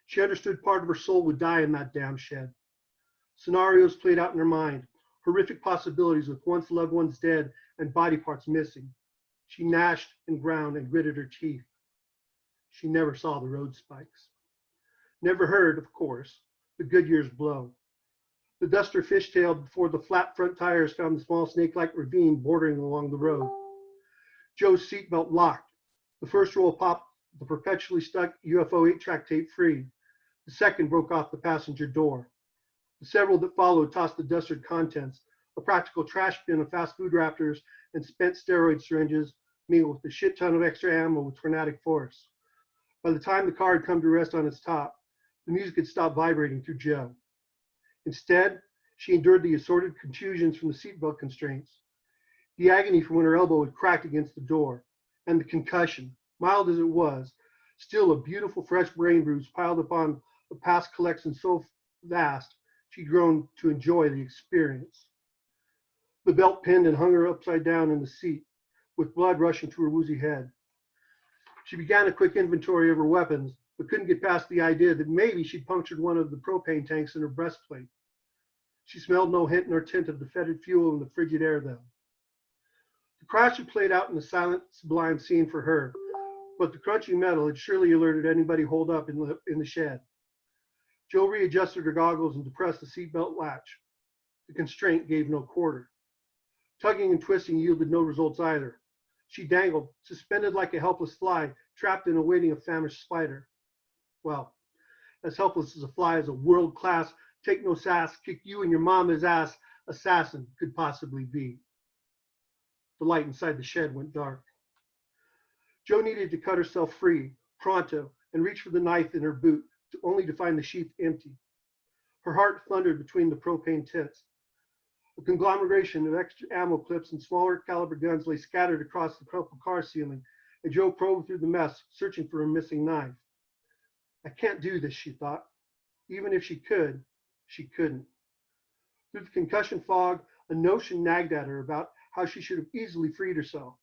She understood part of her soul would die in that damn shed. Scenarios played out in her mind, horrific possibilities with once loved ones dead and body parts missing. She gnashed and ground and gritted her teeth. She never saw the road spikes. Never heard, of course, the Goodyear's blow. The duster fishtailed before the flat front tires found the small snake-like ravine bordering along the road. Jo's seatbelt locked. The first roll popped the perpetually stuck UFO 8-track tape free. The second broke off the passenger door. The several that followed tossed the duster's contents, a practical trash bin of fast food raptors and spent steroid syringes mingled with a shit ton of extra ammo with tornadic force. By the time the car had come to rest on its top, the music had stopped vibrating through Jo. Instead, she endured the assorted contusions from the seatbelt constraints, the agony from when her elbow had cracked against the door, and the concussion, mild as it was, still a beautiful fresh brain bruise piled upon a past collection so vast she'd grown to enjoy the experience. The belt pinned and hung her upside down in the seat, with blood rushing to her woozy head. She began a quick inventory of her weapons, but couldn't get past the idea that maybe she'd punctured one of the propane tanks in her breastplate. She smelled no hint nor tint of the fetid fuel in the frigid air, though. The crash had played out in a silent, sublime scene for her, but the crunchy metal had surely alerted anybody holed up in the shed. Jo readjusted her goggles and depressed the seatbelt latch. The constraint gave no quarter. Tugging and twisting yielded no results either. She dangled, suspended like a helpless fly, trapped in awaiting a famished spider. Well, as helpless as a fly as a world-class, take no sass, kick you and your mama's ass assassin could possibly be. The light inside the shed went dark. Jo needed to cut herself free, pronto, and reach for the knife in her boot, only to find the sheath empty. Her heart thundered between the propane tits. A conglomeration of extra ammo clips and smaller caliber guns lay scattered across the crumpled car ceiling, and Jo probed through the mess, searching for her missing knife. I can't do this, she thought. Even if she could, she couldn't. Through the concussion fog, a notion nagged at her about how she should have easily freed herself.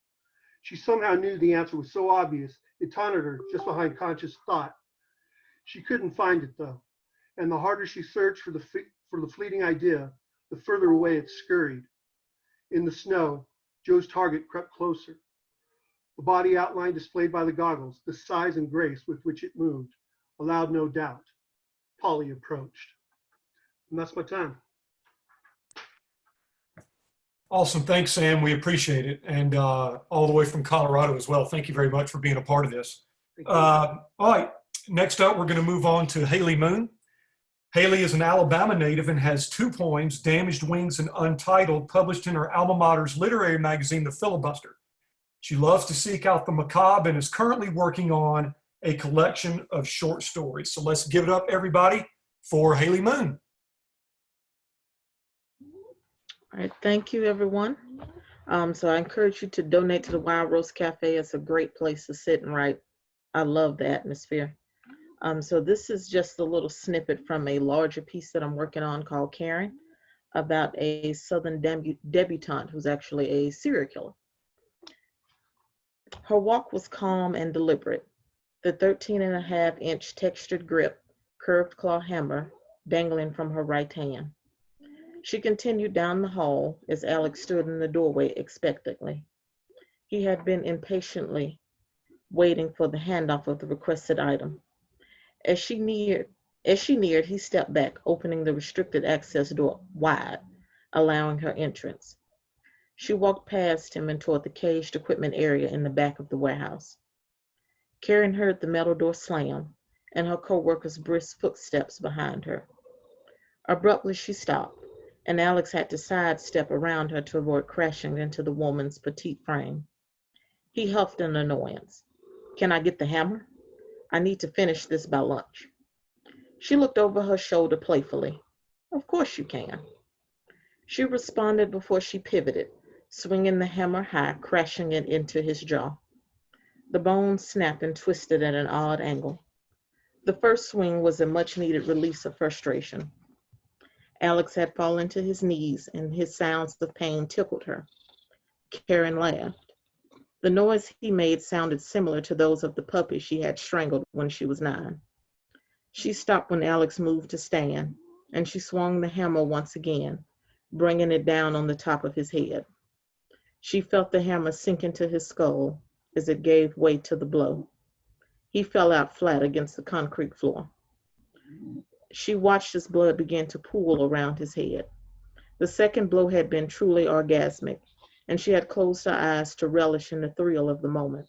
She somehow knew the answer was so obvious, it taunted her just behind conscious thought. She couldn't find it, though, and the harder she searched for the fleeting idea, the further away it scurried. In the snow, Jo's target crept closer. The body outline displayed by the goggles, the size and grace with which it moved, allowed no doubt. Polly approached. And that's my time. Awesome. Thanks, Sam. We appreciate it. And all the way from Colorado as well. Thank you very much for being a part of this. All right. Next up, we're going to move on to Hayley Moon. Hayley is an Alabama native and has 2 poems, Damaged Wings and Untitled, published in her alma mater's literary magazine, The Filibuster. She loves to seek out the macabre and is currently working on a collection of short stories. So let's give it up, everybody, for Hayley Moon. All right, thank you, everyone. So I encourage you to donate to the Wild Rose Cafe. It's a great place to sit and write. I love the atmosphere. So this is just a little snippet from a larger piece that I'm working on called Karen, about a Southern debutante who's actually a serial killer. Her walk was calm and deliberate. The 13.5-inch textured grip, curved claw hammer dangling from her right hand. She continued down the hall as Alex stood in the doorway expectantly. He had been impatiently waiting for the handoff of the requested item. As she neared, he stepped back, opening the restricted access door wide, allowing her entrance. She walked past him and toward the caged equipment area in the back of the warehouse. Karen heard the metal door slam and her co-worker's brisk footsteps behind her. Abruptly, she stopped, and Alex had to sidestep around her to avoid crashing into the woman's petite frame. He huffed in annoyance. "Can I get the hammer? I need to finish this by lunch." She looked over her shoulder playfully. "Of course you can." She responded before she pivoted, swinging the hammer high, crashing it into his jaw. The bone snapped and twisted at an odd angle. The first swing was a much-needed release of frustration. Alex had fallen to his knees, and his sounds of pain tickled her. Karen laughed. The noise he made sounded similar to those of the puppy she had strangled when she was 9. She stopped when Alex moved to stand, and she swung the hammer once again, bringing it down on the top of his head. She felt the hammer sink into his skull as it gave way to the blow. He fell out flat against the concrete floor. She watched his blood begin to pool around his head. The second blow had been truly orgasmic, and she had closed her eyes to relish in the thrill of the moment.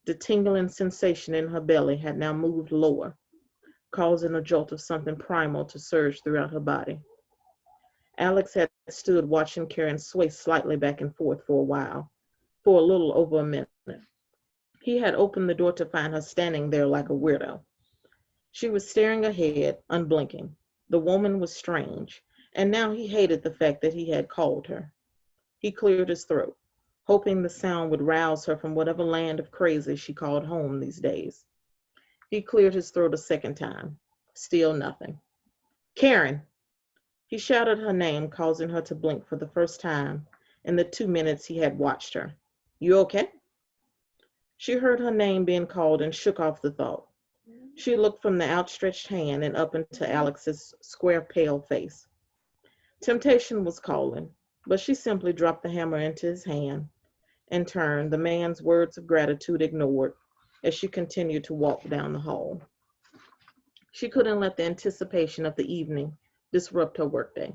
The tingling sensation in her belly had now moved lower, causing a jolt of something primal to surge throughout her body. Alex had stood watching Karen sway slightly back and forth for a while, for a little over a minute. He had opened the door to find her standing there like a weirdo. She was staring ahead, unblinking. The woman was strange, and now he hated the fact that he had called her. He cleared his throat, hoping the sound would rouse her from whatever land of crazy she called home these days. He cleared his throat a second time. Still nothing. "Karen!" He shouted her name, causing her to blink for the first time in the 2 minutes he had watched her. "You okay?" She heard her name being called and shook off the thought. She looked from the outstretched hand and up into Alex's square, pale face. Temptation was calling, but she simply dropped the hammer into his hand and turned, the man's words of gratitude ignored, as she continued to walk down the hall. She couldn't let the anticipation of the evening disrupt her workday.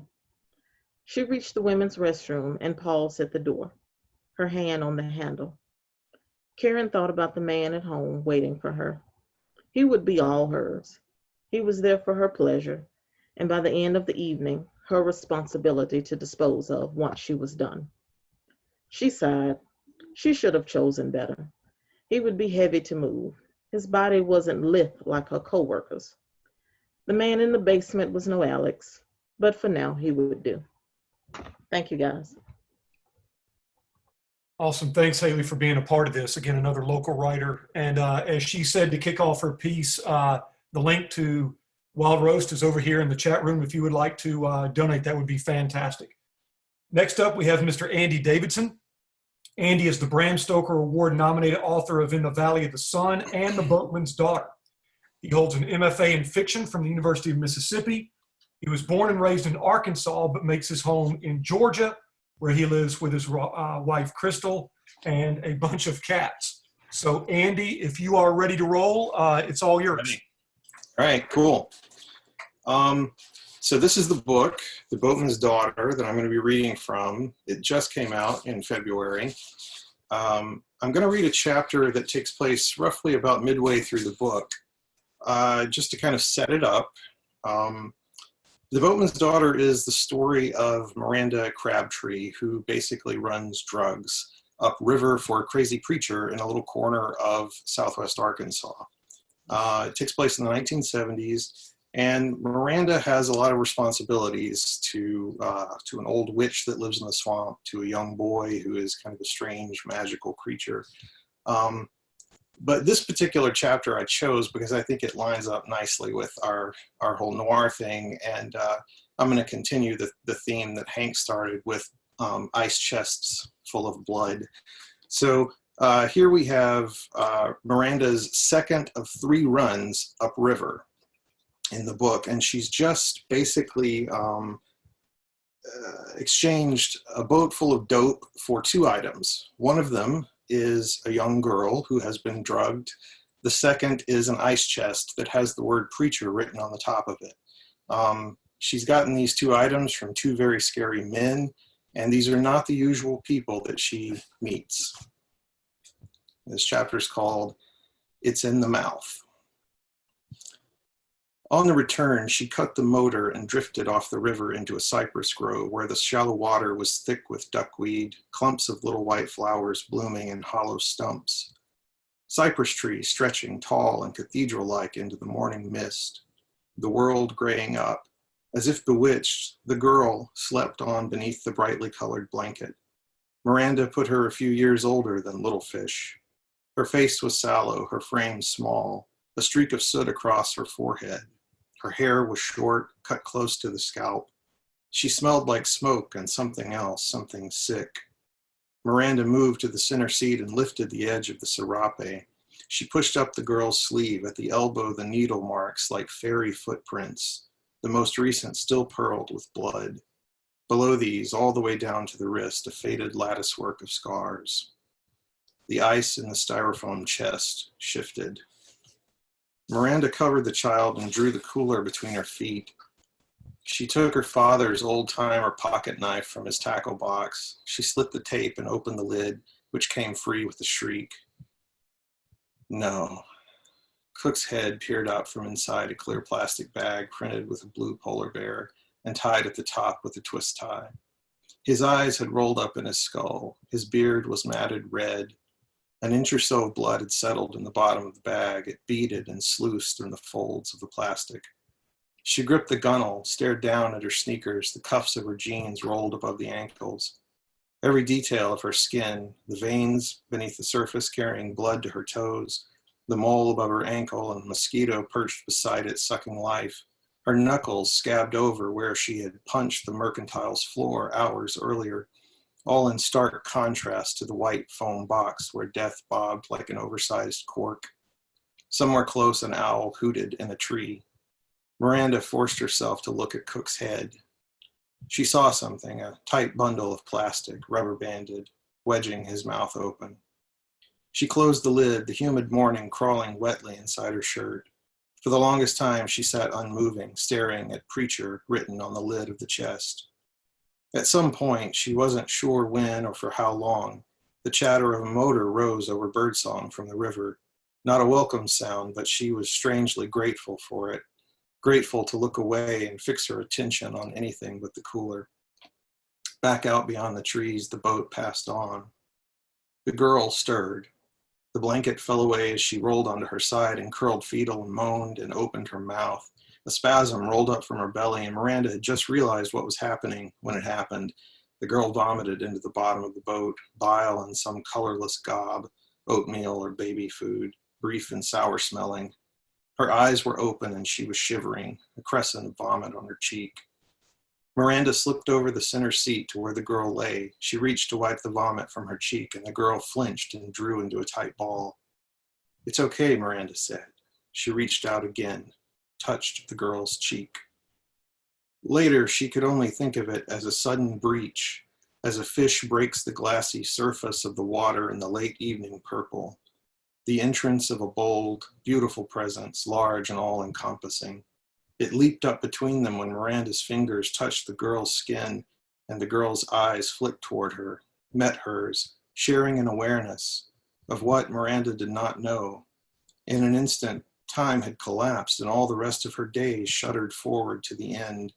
She reached the women's restroom and paused at the door, her hand on the handle. Karen thought about the man at home waiting for her. He would be all hers. He was there for her pleasure, and by the end of the evening, her responsibility to dispose of once she was done. She sighed. She should have chosen better. He would be heavy to move. His body wasn't lithe like her co-workers. The man in the basement was no Alex, but for now, he would do. Thank you, guys. Awesome. Thanks, Hayley, for being a part of this. Again, another local writer. And as she said to kick off her piece, the link to Wild Roast is over here in the chat room. If you would like to donate, that would be fantastic. Next up, we have Mr. Andy Davidson. Andy is the Bram Stoker Award-nominated author of In the Valley of the Sun and The Boatman's Daughter. He holds an MFA in fiction from the University of Mississippi. He was born and raised in Arkansas, but makes his home in Georgia, where he lives with his wife, Crystal, and a bunch of cats. So, Andy, if you are ready to roll, it's all yours. All right, cool. So this is the book, The Boatman's Daughter, that I'm going to be reading from. It just came out in February. I'm going to read a chapter that takes place roughly about midway through the book, just to kind of set it up. The Boatman's Daughter is the story of Miranda Crabtree, who basically runs drugs upriver for a crazy preacher in a little corner of southwest Arkansas. It takes place in the 1970s, and Miranda has a lot of responsibilities to an old witch that lives in the swamp, to a young boy who is kind of a strange magical creature. But this particular chapter I chose because I think it lines up nicely with our whole noir thing, and I'm going to continue the theme that Hank started with ice chests full of blood. So here we have Miranda's second of 3 runs upriver in the book, and she's just basically exchanged a boat full of dope for 2 items. One of them is a young girl who has been drugged. The second is an ice chest that has the word preacher written on the top of it. She's gotten these 2 items from 2 very scary men, and these are not the usual people that she meets. This chapter is called It's in the Mouth. On the return, she cut the motor and drifted off the river into a cypress grove where the shallow water was thick with duckweed, clumps of little white flowers blooming in hollow stumps. Cypress trees stretching tall and cathedral-like into the morning mist, the world graying up. As if bewitched, the girl slept on beneath the brightly colored blanket. Miranda put her a few years older than Little Fish. Her face was sallow, her frame small, a streak of soot across her forehead. Her hair was short, cut close to the scalp. She smelled like smoke and something else, something sick. Miranda moved to the center seat and lifted the edge of the serape. She pushed up the girl's sleeve. At the elbow, the needle marks like fairy footprints, the most recent still pearled with blood. Below these, all the way down to the wrist, a faded latticework of scars. The ice in the styrofoam chest shifted. Miranda covered the child and drew the cooler between her feet. She took her father's old-timer pocket knife from his tackle box. She slit the tape and opened the lid, which came free with a shriek. No. Cook's head peered out from inside a clear plastic bag printed with a blue polar bear and tied at the top with a twist tie. His eyes had rolled up in his skull. His beard was matted red. An inch or so of blood had settled in the bottom of the bag. It beaded and sluiced in the folds of the plastic. She gripped the gunwale, stared down at her sneakers. The cuffs of her jeans rolled above the ankles. Every detail of her skin, the veins beneath the surface carrying blood to her toes, the mole above her ankle and a mosquito perched beside it sucking life, her knuckles scabbed over where she had punched the mercantile's floor hours earlier, all in stark contrast to the white foam box where death bobbed like an oversized cork. Somewhere close, an owl hooted in a tree. Miranda forced herself to look at Cook's head. She saw something, a tight bundle of plastic, rubber-banded, wedging his mouth open. She closed the lid, the humid morning crawling wetly inside her shirt. For the longest time, she sat unmoving, staring at preacher written on the lid of the chest. At some point, she wasn't sure when or for how long, the chatter of a motor rose over birdsong from the river. Not a welcome sound, but she was strangely grateful for it, grateful to look away and fix her attention on anything but the cooler. Back out beyond the trees, the boat passed on. The girl stirred. The blanket fell away as she rolled onto her side and curled fetal and moaned and opened her mouth. A spasm rolled up from her belly, and Miranda had just realized what was happening when it happened. The girl vomited into the bottom of the boat, bile and some colorless gob, oatmeal or baby food, brief and sour smelling. Her eyes were open and she was shivering, a crescent of vomit on her cheek. Miranda slipped over the center seat to where the girl lay. She reached to wipe the vomit from her cheek, and the girl flinched and drew into a tight ball. "It's okay," Miranda said. She reached out again, touched the girl's cheek. Later, she could only think of it as a sudden breach, as a fish breaks the glassy surface of the water in the late evening purple. The entrance of a bold, beautiful presence, large and all-encompassing. It leaped up between them when Miranda's fingers touched the girl's skin and the girl's eyes flicked toward her, met hers, sharing an awareness of what Miranda did not know. In an instant, time had collapsed and all the rest of her days shuddered forward to the end,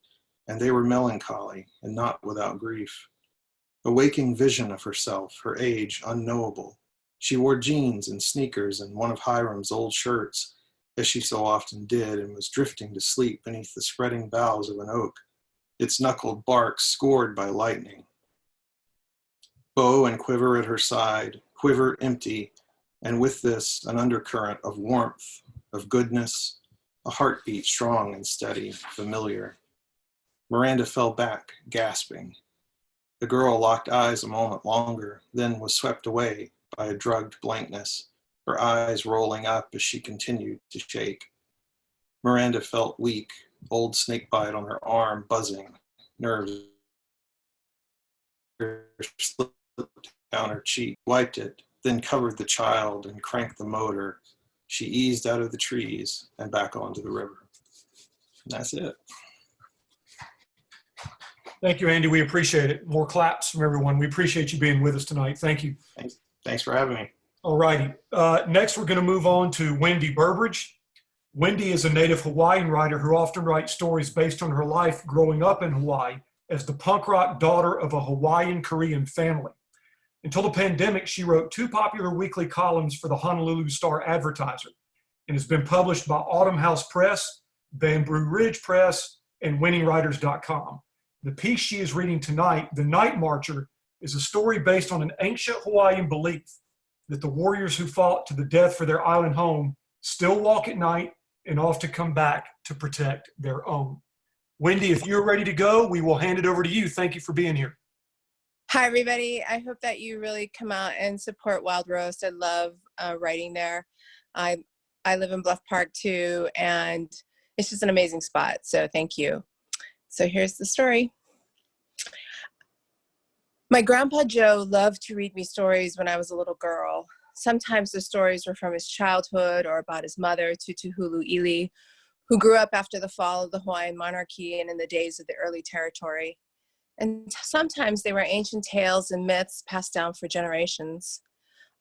and they were melancholy and not without grief. A waking vision of herself, her age unknowable. She wore jeans and sneakers and one of Hiram's old shirts, as she so often did, and was drifting to sleep beneath the spreading boughs of an oak, its knuckled bark scored by lightning. Bow and quiver at her side, quiver empty, and with this an undercurrent of warmth, of goodness, a heartbeat strong and steady, familiar. Miranda fell back, gasping. The girl locked eyes a moment longer, then was swept away by a drugged blankness, her eyes rolling up as she continued to shake. Miranda felt weak, old snakebite on her arm buzzing, nerves slipped down her cheek, wiped it, then covered the child and cranked the motor. She eased out of the trees and back onto the river. And that's it. Thank you, Andy. We appreciate it. More claps from everyone. We appreciate you being with us tonight. Thank you. Thanks for having me. All righty. Next, we're going to move on to Wendie Burbridge. Wendie is a native Hawaiian writer who often writes stories based on her life growing up in Hawaii as the punk rock daughter of a Hawaiian Korean family. Until the pandemic, she wrote 2 popular weekly columns for the Honolulu Star Advertiser and has been published by Autumn House Press, Bamboo Ridge Press, and winningwriters.com. The piece she is reading tonight, The Night Marcher, is a story based on an ancient Hawaiian belief that the warriors who fought to the death for their island home still walk at night and often come back to protect their own. Wendie, if you're ready to go, we will hand it over to you. Thank you for being here. Hi, everybody. I hope that you really come out and support Wild Roast. I love writing there. I live in Bluff Park too, and it's just an amazing spot. So thank you. So here's the story. My grandpa Joe loved to read me stories when I was a little girl. Sometimes the stories were from his childhood or about his mother, Tutuhulu'ili, who grew up after the fall of the Hawaiian monarchy and in the days of the early territory. And sometimes they were ancient tales and myths passed down for generations.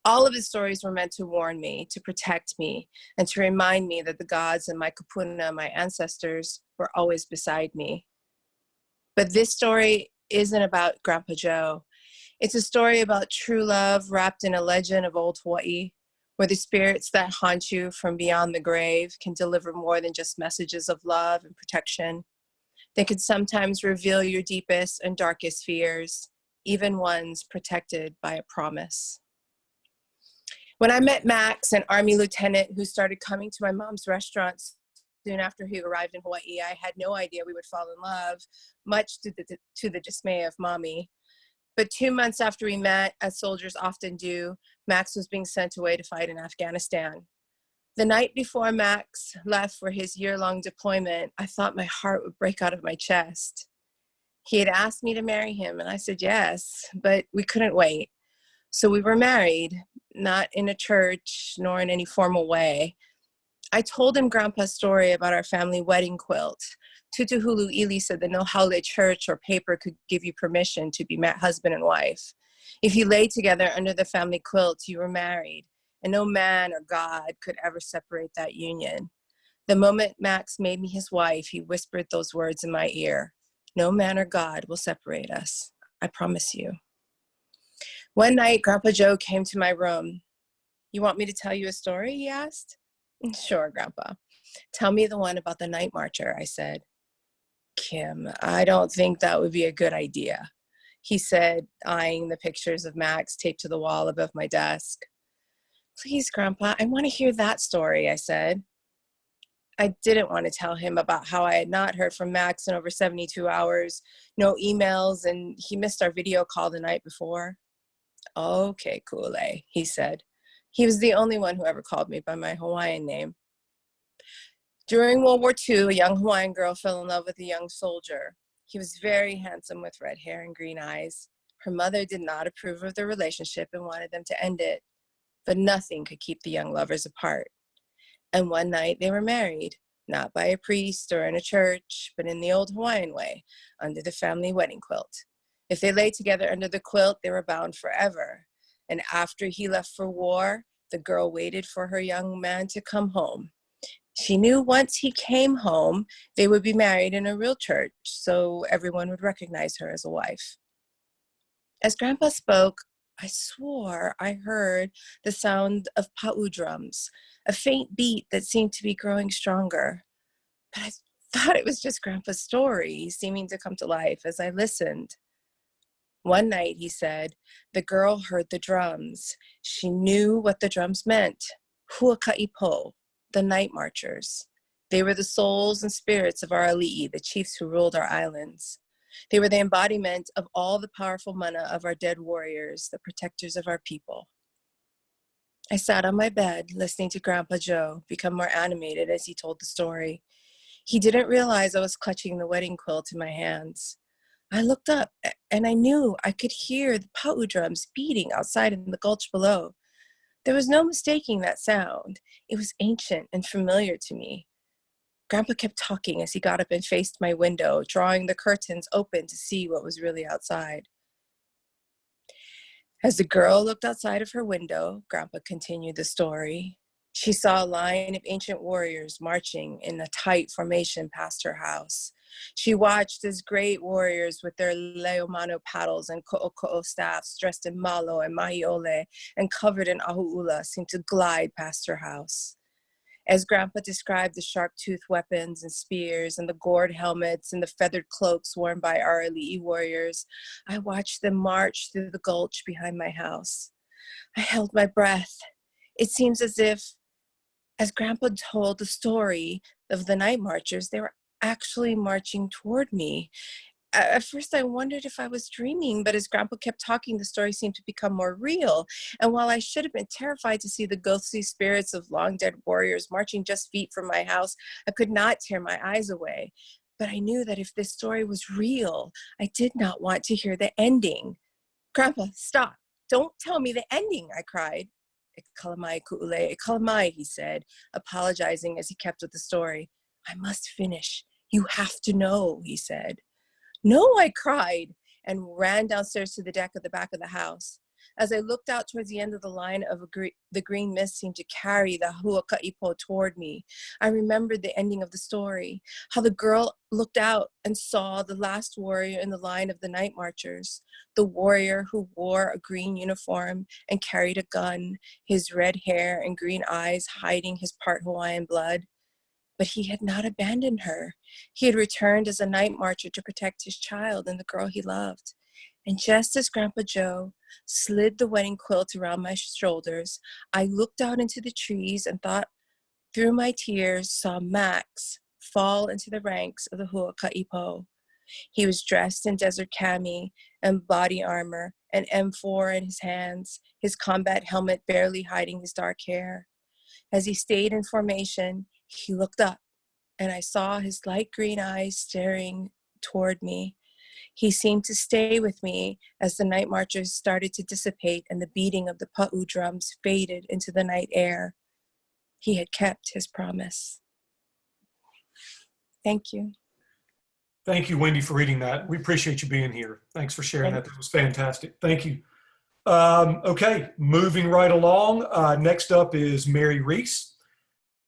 All of his stories were meant to warn me, to protect me, and to remind me that the gods and my kupuna, my ancestors, were always beside me. But this story isn't about Grandpa Joe. It's a story about true love wrapped in a legend of old Hawaii, where the spirits that haunt you from beyond the grave can deliver more than just messages of love and protection. They can sometimes reveal your deepest and darkest fears, even ones protected by a promise. When I met Max, an Army lieutenant who started coming to my mom's restaurants soon after he arrived in Hawaii, I had no idea we would fall in love, much to the dismay of Mommy. But 2 months after we met, as soldiers often do, Max was being sent away to fight in Afghanistan. The night before Max left for his year-long deployment, I thought my heart would break out of my chest. He had asked me to marry him, and I said yes, but we couldn't wait. So we were married, not in a church, nor in any formal way. I told him Grandpa's story about our family wedding quilt. Tutuhulu'ili said that no haole church or paper could give you permission to be husband and wife. If you lay together under the family quilt, you were married, and no man or God could ever separate that union. The moment Max made me his wife, he whispered those words in my ear. No man or God will separate us. I promise you. One night, Grandpa Joe came to my room. You want me to tell you a story? He asked. Sure, Grandpa. Tell me the one about the night marcher, I said. Kim, I don't think that would be a good idea, he said, eyeing the pictures of Max taped to the wall above my desk. Please, Grandpa, I want to hear that story, I said. I didn't want to tell him about how I had not heard from Max in over 72 hours, no emails, and he missed our video call the night before. Okay, Kule, he said. He was the only one who ever called me by my Hawaiian name. During World War II, a young Hawaiian girl fell in love with a young soldier. He was very handsome with red hair and green eyes. Her mother did not approve of their relationship and wanted them to end it, but nothing could keep the young lovers apart. And one night they were married, not by a priest or in a church, but in the old Hawaiian way, under the family wedding quilt. If they lay together under the quilt, they were bound forever. And after he left for war, the girl waited for her young man to come home. She knew once he came home, they would be married in a real church, so everyone would recognize her as a wife. As Grandpa spoke, I swore I heard the sound of pa'u drums, a faint beat that seemed to be growing stronger. But I thought it was just Grandpa's story seeming to come to life as I listened. One night, he said, the girl heard the drums. She knew what the drums meant. Huaka'ipo, the night marchers. They were the souls and spirits of our ali'i, the chiefs who ruled our islands. They were the embodiment of all the powerful mana of our dead warriors, the protectors of our people. I sat on my bed, listening to Grandpa Joe become more animated as he told the story. He didn't realize I was clutching the wedding quilt in my hands. I looked up and I knew I could hear the Powell drums beating outside in the gulch below. There was no mistaking that sound. It was ancient and familiar to me. Grandpa kept talking as he got up and faced my window, drawing the curtains open to see what was really outside. As the girl looked outside of her window, Grandpa continued the story. She saw a line of ancient warriors marching in a tight formation past her house. She watched as great warriors with their leomano paddles and ko'oko'o staffs, dressed in malo and mahiole and covered in ahu'ula, seemed to glide past her house. As Grandpa described the sharp-toothed weapons and spears and the gored helmets and the feathered cloaks worn by our Ali'i warriors, I watched them march through the gulch behind my house. I held my breath. It seems as if, as Grandpa told the story of the night marchers, they were actually marching toward me. At first, I wondered if I was dreaming, but as Grandpa kept talking, the story seemed to become more real. And while I should have been terrified to see the ghostly spirits of long-dead warriors marching just feet from my house, I could not tear my eyes away. But I knew that if this story was real, I did not want to hear the ending. Grandpa, stop. Don't tell me the ending, I cried. "Ikalamai ku'ule, ikalamai," he said, apologizing as he kept with the story. "I must finish. You have to know," he said. "No," I cried, and ran downstairs to the deck at the back of the house. As I looked out towards the end of the line of the green mist seemed to carry the huaka'ipo toward me, I remembered the ending of the story, how the girl looked out and saw the last warrior in the line of the night marchers, the warrior who wore a green uniform and carried a gun, his red hair and green eyes hiding his part Hawaiian blood. But he had not abandoned her. He had returned as a night marcher to protect his child and the girl he loved. And just as Grandpa Joe slid the wedding quilt around my shoulders, I looked out into the trees and thought through my tears saw Max fall into the ranks of the Huaka'ipo. He was dressed in desert cami and body armor, an M4 in his hands, his combat helmet barely hiding his dark hair. As he stayed in formation, he looked up, and I saw his light green eyes staring toward me. He seemed to stay with me as the night marchers started to dissipate and the beating of the pa'u drums faded into the night air. He had kept his promise. Thank you. Thank you, Wendie, for reading that. We appreciate you being here. Thanks for sharing that. That was fantastic. Thank you. Okay, moving right along. Next up is Mary Rees.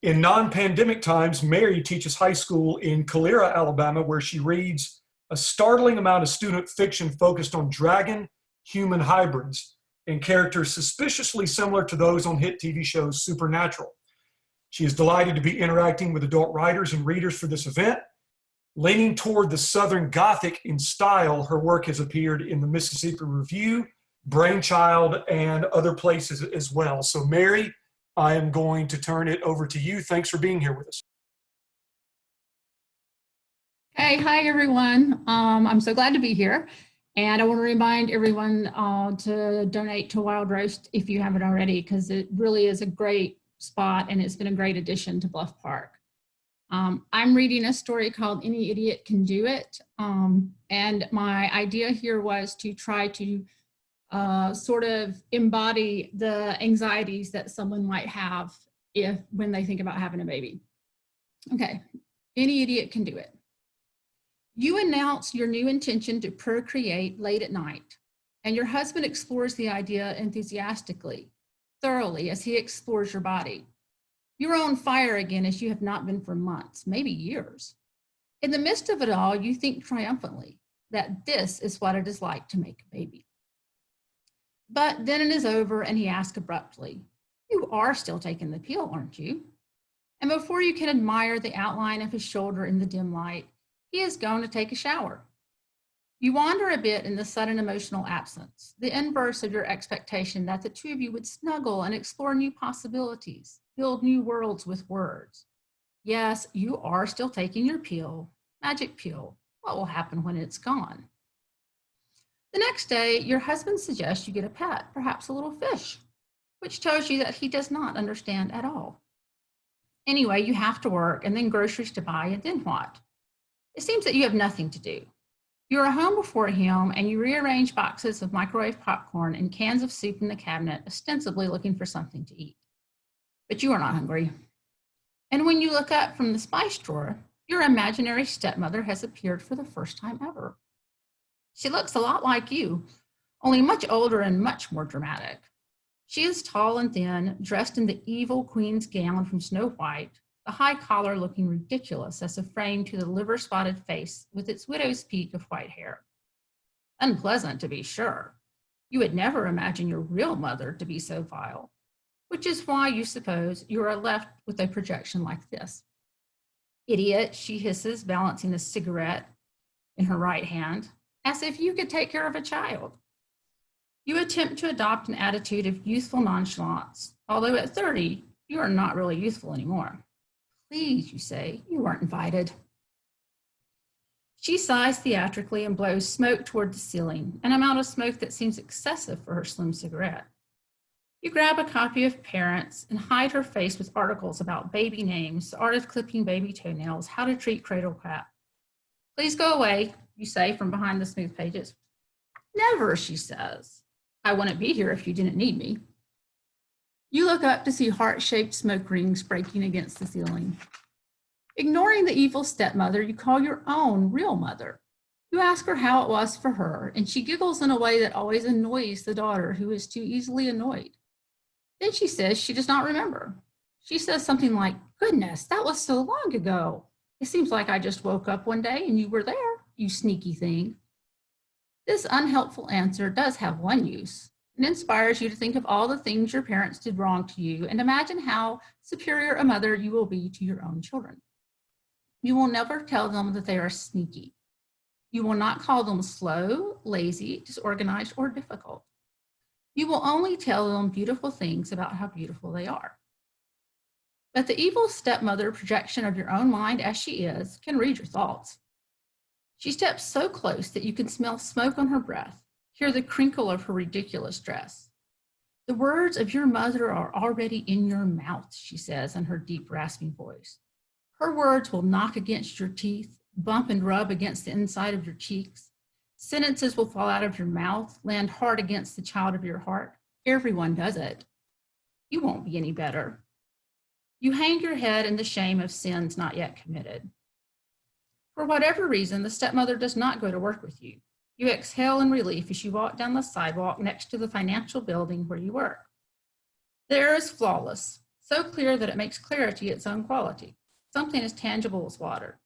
In non-pandemic times, Mary teaches high school in Calera, Alabama, where she reads a startling amount of student fiction focused on dragon-human hybrids and characters suspiciously similar to those on hit TV shows Supernatural. She is delighted to be interacting with adult writers and readers for this event. Leaning toward the Southern Gothic in style, her work has appeared in the Mississippi Review, Brainchild, and other places as well. So Mary, I am going to turn it over to you. Thanks for being here with us. Hey, hi everyone. I'm so glad to be here. And I want to remind everyone to donate to Wild Roast if you haven't already, because it really is a great spot and it's been a great addition to Bluff Park. I'm reading a story called Any Idiot Can Do It. And my idea here was to try to sort of embody the anxieties that someone might have when they think about having a baby. Okay, any idiot can do it. You announce your new intention to procreate late at night, and your husband explores the idea enthusiastically, thoroughly, as he explores your body. You're on fire again as you have not been for months, maybe years. In the midst of it all, you think triumphantly that this is what it is like to make a baby. But then it is over and he asks abruptly, "You are still taking the pill, aren't you?" And before you can admire the outline of his shoulder in the dim light, he is going to take a shower. You wander a bit in the sudden emotional absence, the inverse of your expectation that the two of you would snuggle and explore new possibilities, build new worlds with words. Yes, you are still taking your pill, magic pill. What will happen when it's gone? The next day, your husband suggests you get a pet, perhaps a little fish, which tells you that he does not understand at all. Anyway, you have to work and then groceries to buy, and then what? It seems that you have nothing to do. You are home before him and you rearrange boxes of microwave popcorn and cans of soup in the cabinet, ostensibly looking for something to eat. But you are not hungry. And when you look up from the spice drawer, your imaginary stepmother has appeared for the first time ever. She looks a lot like you, only much older and much more dramatic. She is tall and thin, dressed in the evil queen's gown from Snow White, the high collar looking ridiculous as a frame to the liver-spotted face with its widow's peak of white hair. Unpleasant, to be sure. You would never imagine your real mother to be so vile, which is why you suppose you are left with a projection like this. Idiot, she hisses, balancing a cigarette in her right hand, as if you could take care of a child. You attempt to adopt an attitude of youthful nonchalance, although at 30, you are not really youthful anymore. Please, you say, you weren't invited. She sighs theatrically and blows smoke toward the ceiling, an amount of smoke that seems excessive for her slim cigarette. You grab a copy of Parents and hide her face with articles about baby names, the art of clipping baby toenails, how to treat cradle cap. Please go away, you say from behind the smooth pages. Never, she says. I wouldn't be here if you didn't need me. You look up to see heart-shaped smoke rings breaking against the ceiling. Ignoring the evil stepmother, you call your own real mother. You ask her how it was for her, and she giggles in a way that always annoys the daughter who is too easily annoyed. Then she says she does not remember. She says something like, goodness, that was so long ago. It seems like I just woke up one day and you were there, you sneaky thing. This unhelpful answer does have one use. It inspires you to think of all the things your parents did wrong to you and imagine how superior a mother you will be to your own children. You will never tell them that they are sneaky. You will not call them slow, lazy, disorganized, or difficult. You will only tell them beautiful things about how beautiful they are. But the evil stepmother projection of your own mind as she is can read your thoughts. She steps so close that you can smell smoke on her breath, hear the crinkle of her ridiculous dress. The words of your mother are already in your mouth, she says in her deep, rasping voice. Her words will knock against your teeth, bump and rub against the inside of your cheeks. Sentences will fall out of your mouth, land hard against the child of your heart. Everyone does it. You won't be any better. You hang your head in the shame of sins not yet committed. For whatever reason, the stepmother does not go to work with you. You exhale in relief as you walk down the sidewalk next to the financial building where you work. The air is flawless, so clear that it makes clarity its own quality, something as tangible as water.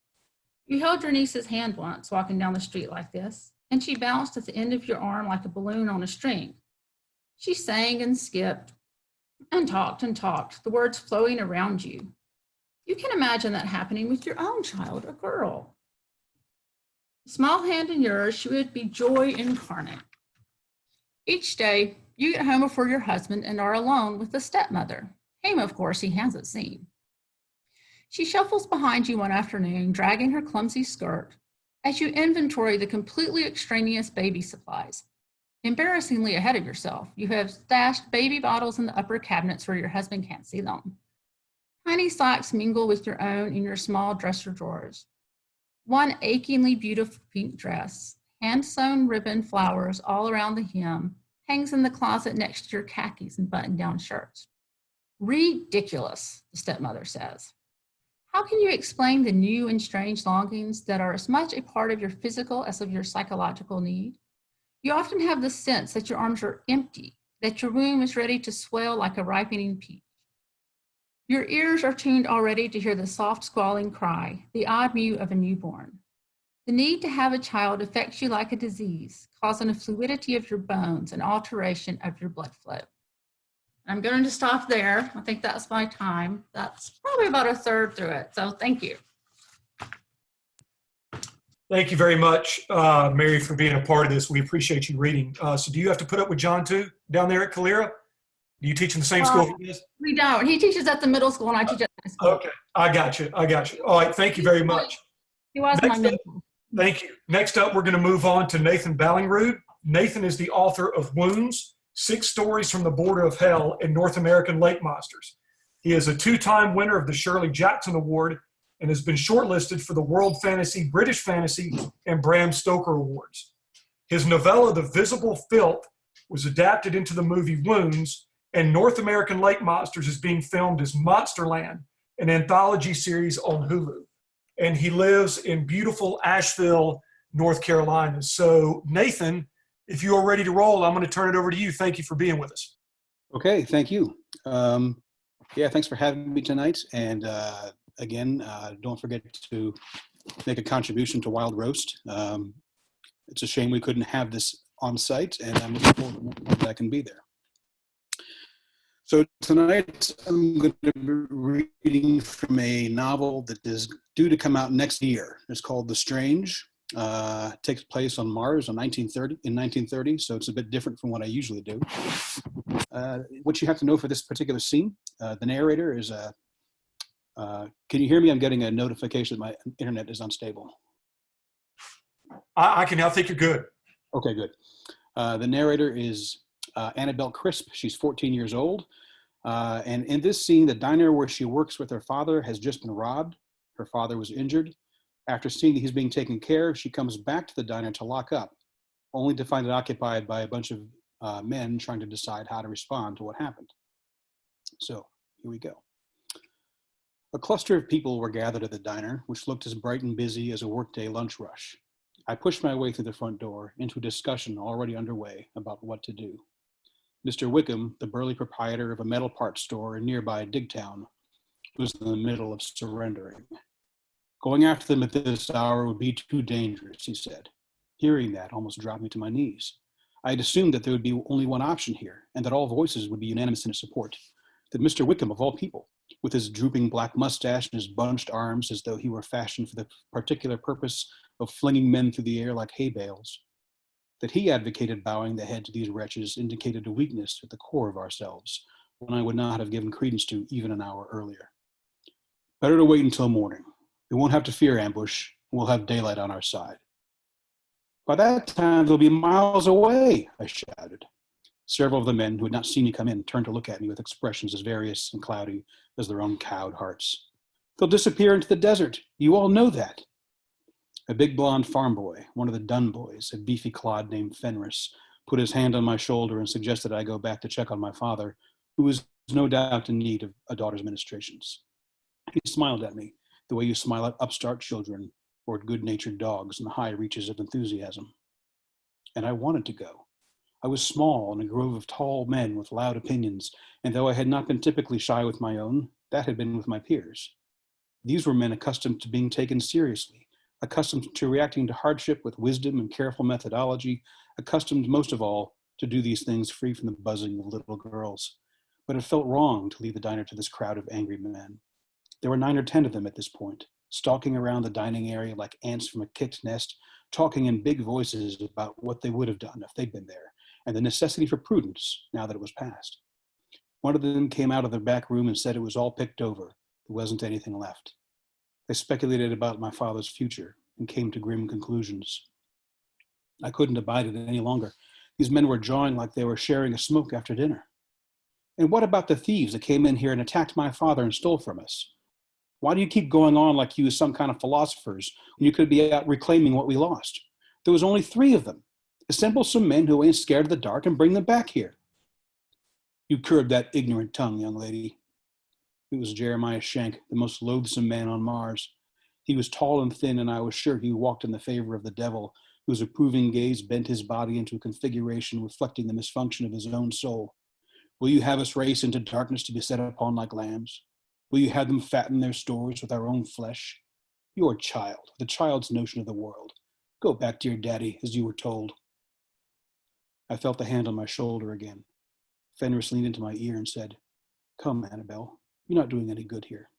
You held your niece's hand once walking down the street like this, and she bounced at the end of your arm like a balloon on a string. She sang and skipped and talked, the words flowing around you. You can imagine that happening with your own child, a girl. A small hand in yours, she would be joy incarnate. Each day, you get home before your husband and are alone with the stepmother. Him, of course, he hasn't seen. She shuffles behind you one afternoon, dragging her clumsy skirt, as you inventory the completely extraneous baby supplies. Embarrassingly ahead of yourself, you have stashed baby bottles in the upper cabinets where your husband can't see them. Tiny socks mingle with your own in your small dresser drawers. One achingly beautiful pink dress, hand-sewn ribbon flowers all around the hem, hangs in the closet next to your khakis and button-down shirts. Ridiculous, the stepmother says. How can you explain the new and strange longings that are as much a part of your physical as of your psychological need? You often have the sense that your arms are empty, that your womb is ready to swell like a ripening peach. Your ears are tuned already to hear the soft squalling cry, the odd mew of a newborn. The need to have a child affects you like a disease, causing a fluidity of your bones and alteration of your blood flow. I'm going to stop there. I think that's my time. That's probably about a third through it. So thank you. Thank you very much, Mary, for being a part of this. We appreciate you reading. So do you have to put up with John too down there at Calera? Do you teach in the same school he does? We don't. He teaches at the middle school and I teach at the high school. Okay, I got you. All right, thank you very much. He was my mentor. Thank you. Next up, we're going to move on to Nathan Ballingrud. Nathan is the author of Wounds, 6 Stories from the Border of Hell and North American Lake Monsters. He is a 2-time winner of the Shirley Jackson Award and has been shortlisted for the World Fantasy, British Fantasy, and Bram Stoker Awards. His novella, The Visible Filth, was adapted into the movie Wounds, and North American Lake Monsters is being filmed as Monsterland, an anthology series on Hulu. And he lives in beautiful Asheville, North Carolina. So Nathan, if you are ready to roll, I'm going to turn it over to you. Thank you for being with us. Okay, thank you. Yeah, thanks for having me tonight. And again, don't forget to make a contribution to Wild Roast. It's a shame we couldn't have this on site, and I'm looking forward to that I can be there. So tonight I'm going to be reading from a novel that is due to come out next year. It's called The Strange. It takes place on Mars in 1930, so it's a bit different from what I usually do. What you have to know for this particular scene, the narrator is can you hear me? I'm getting a notification that my internet is unstable. I think you're good. Okay, good. The narrator is Annabelle Crisp. She's 14 years old. And in this scene, the diner where she works with her father has just been robbed. Her father was injured. After seeing that he's being taken care of, she comes back to the diner to lock up, only to find it occupied by a bunch of men trying to decide how to respond to what happened. So here we go. A cluster of people were gathered at the diner, which looked as bright and busy as a workday lunch rush. I pushed my way through the front door into a discussion already underway about what to do. Mr. Wickham, the burly proprietor of a metal parts store in nearby Digtown, was in the middle of surrendering. Going after them at this hour would be too dangerous, he said. Hearing that almost dropped me to my knees. I had assumed that there would be only one option here, and that all voices would be unanimous in its support. That Mr. Wickham, of all people, with his drooping black mustache and his bunched arms as though he were fashioned for the particular purpose of flinging men through the air like hay bales, that he advocated bowing the head to these wretches indicated a weakness at the core of ourselves, one I would not have given credence to even an hour earlier. Better to wait until morning. We won't have to fear ambush, and we'll have daylight on our side. By that time, they'll be miles away, I shouted. Several of the men who had not seen me come in turned to look at me with expressions as various and cloudy as their own cowed hearts. They'll disappear into the desert. You all know that. A big blonde farm boy, one of the Dunn boys, a beefy clod named Fenris, put his hand on my shoulder and suggested I go back to check on my father, who was no doubt in need of a daughter's ministrations. He smiled at me, the way you smile at upstart children or at good-natured dogs in the high reaches of enthusiasm. And I wanted to go. I was small in a grove of tall men with loud opinions, and though I had not been typically shy with my own, that had been with my peers. These were men accustomed to being taken seriously, accustomed to reacting to hardship with wisdom and careful methodology, accustomed most of all to do these things free from the buzzing of little girls. But it felt wrong to leave the diner to this crowd of angry men. There were 9 or 10 of them at this point, stalking around the dining area like ants from a kicked nest, talking in big voices about what they would have done if they'd been there, and the necessity for prudence now that it was past. One of them came out of the back room and said it was all picked over. There wasn't anything left. They speculated about my father's future and came to grim conclusions. I couldn't abide it any longer. These men were jawing like they were sharing a smoke after dinner. And what about the thieves that came in here and attacked my father and stole from us? Why do you keep going on like you was some kind of philosophers when you could be out reclaiming what we lost? There was only 3 of them. Assemble some men who ain't scared of the dark and bring them back here. You curb that ignorant tongue, young lady. It was Jeremiah Schenck, the most loathsome man on Mars. He was tall and thin, and I was sure he walked in the favor of the devil, whose approving gaze bent his body into a configuration reflecting the misfunction of his own soul. Will you have us race into darkness to be set upon like lambs? Will you have them fatten their stores with our own flesh? You're a child, with a child's notion of the world. Go back to your daddy, as you were told. I felt the hand on my shoulder again. Fenris leaned into my ear and said, Come, Annabelle, you're not doing any good here.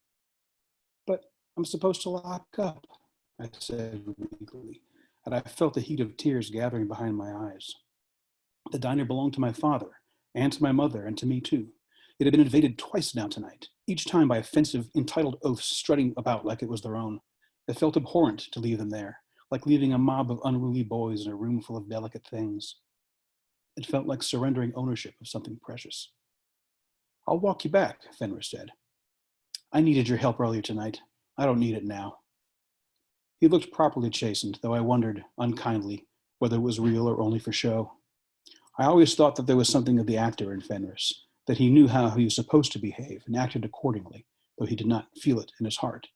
But I'm supposed to lock up, I said weakly, and I felt the heat of tears gathering behind my eyes. The diner belonged to my father, and to my mother, and to me too. It had been invaded twice now tonight, each time by offensive, entitled oafs strutting about like it was their own. It felt abhorrent to leave them there, like leaving a mob of unruly boys in a room full of delicate things. It felt like surrendering ownership of something precious. I'll walk you back, Fenris said. I needed your help earlier tonight. I don't need it now. He looked properly chastened, though I wondered, unkindly, whether it was real or only for show. I always thought that there was something of the actor in Fenris, that he knew how he was supposed to behave and acted accordingly, though he did not feel it in his heart.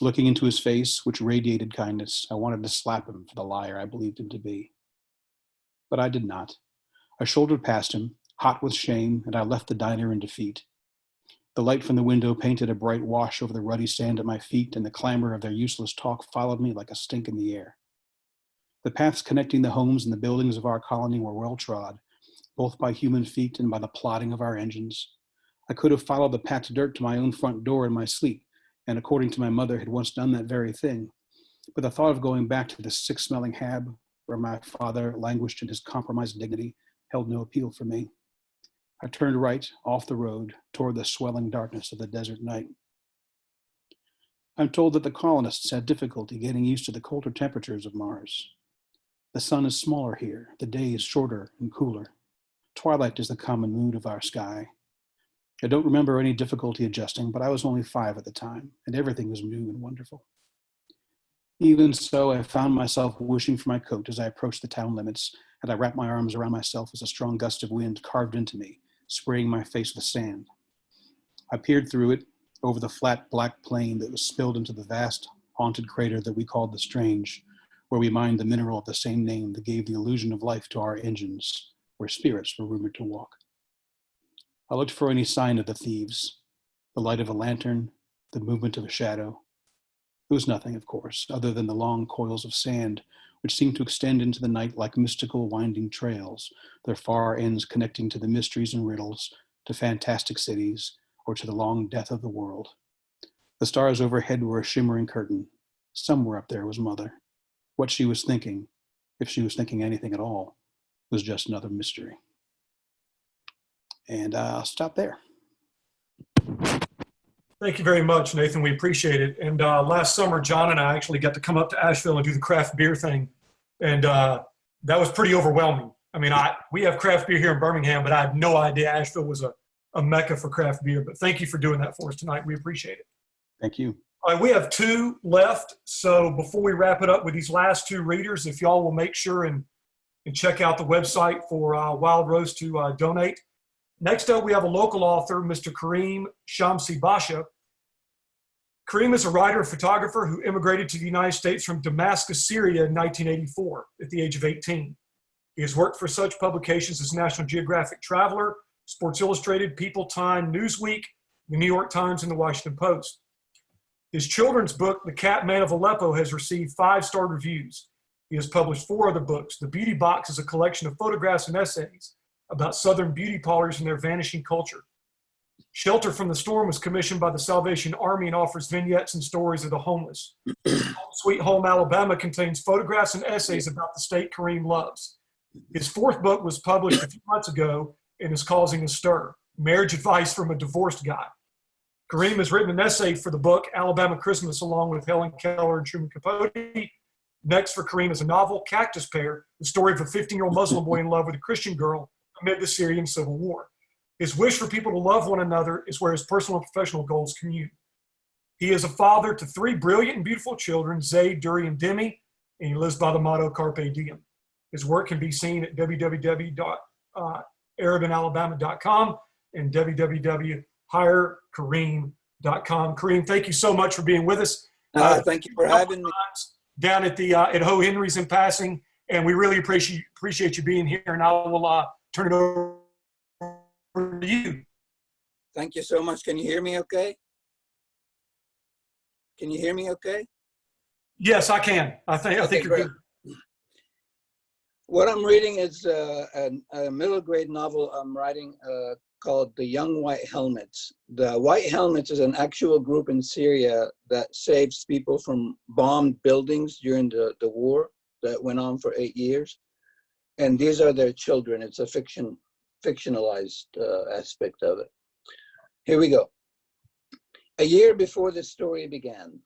Looking into his face, which radiated kindness, I wanted to slap him for the liar I believed him to be. But I did not. I shouldered past him, hot with shame, and I left the diner in defeat. The light from the window painted a bright wash over the ruddy sand at my feet, and the clamor of their useless talk followed me like a stink in the air. The paths connecting the homes and the buildings of our colony were well trod, both by human feet and by the plodding of our engines. I could have followed the packed dirt to my own front door in my sleep, and according to my mother, had once done that very thing. But the thought of going back to the sick-smelling hab, where my father languished in his compromised dignity, held no appeal for me. I turned right, off the road, toward the swelling darkness of the desert night. I'm told that the colonists had difficulty getting used to the colder temperatures of Mars. The sun is smaller here, the day is shorter and cooler. Twilight is the common mood of our sky. I don't remember any difficulty adjusting, but I was only 5 at the time, and everything was new and wonderful. Even so, I found myself wishing for my coat as I approached the town limits, and I wrapped my arms around myself as a strong gust of wind carved into me, spraying my face with sand. I peered through it, over the flat black plain that was spilled into the vast, haunted crater that we called the Strange, where we mined the mineral of the same name that gave the illusion of life to our engines, where spirits were rumored to walk. I looked for any sign of the thieves, the light of a lantern, the movement of a shadow. There was nothing, of course, other than the long coils of sand, which seemed to extend into the night like mystical winding trails, their far ends connecting to the mysteries and riddles, to fantastic cities, or to the long death of the world. The stars overhead were a shimmering curtain. Somewhere up there was Mother. What she was thinking, if she was thinking anything at all, was just another mystery. And I'll stop there. Thank you very much, Nathan. We appreciate it. And last summer, John and I actually got to come up to Asheville and do the craft beer thing. And that was pretty overwhelming. I mean, we have craft beer here in Birmingham, but I had no idea Asheville was a mecca for craft beer. But thank you for doing that for us tonight. We appreciate it. Thank you. All right, we have 2 left. So before we wrap it up with these last 2 readers, if y'all will make sure and check out the website for Wild Rose to donate. Next up, we have a local author, Mr. Karim Shamsi-Basha. Karim is a writer and photographer who immigrated to the United States from Damascus, Syria in 1984 at the age of 18. He has worked for such publications as National Geographic Traveler, Sports Illustrated, People Time, Newsweek, the New York Times, and the Washington Post. His children's book, The Cat Man of Aleppo, has received 5-star reviews. He has published 4 other books. The Beauty Box is a collection of photographs and essays about Southern beauty parlors and their vanishing culture. Shelter from the Storm was commissioned by the Salvation Army and offers vignettes and stories of the homeless. Sweet Home, Alabama contains photographs and essays about the state Karim loves. His 4th book was published a few months ago and is causing a stir, Marriage Advice from a Divorced Guy. Karim has written an essay for the book, Alabama Christmas, along with Helen Keller and Truman Capote. Next for Karim is a novel, Cactus Pear, the story of a 15-year-old Muslim boy in love with a Christian girl amid the Syrian civil war. His wish for people to love one another is where his personal and professional goals commune. He is a father to 3 brilliant and beautiful children, Zayd, Duri, and Demi, and he lives by the motto Carpe Diem. His work can be seen at www.arabinalabama.com and www.hirekarim.com. Karim, thank you so much for being with us. Thank you for having me. Down at the at Ho Henry's in passing, and we really appreciate you being here, and I will turn it over to you. Thank you so much. Can you hear me okay? Can you hear me okay? Yes, I can. I think you're good. What I'm reading is a middle grade novel I'm writing called The Young White Helmets. The White Helmets is an actual group in Syria that saves people from bombed buildings during the war that went on for 8 years. And these are their children. It's a fictionalized aspect of it. Here we go. A year before this story began,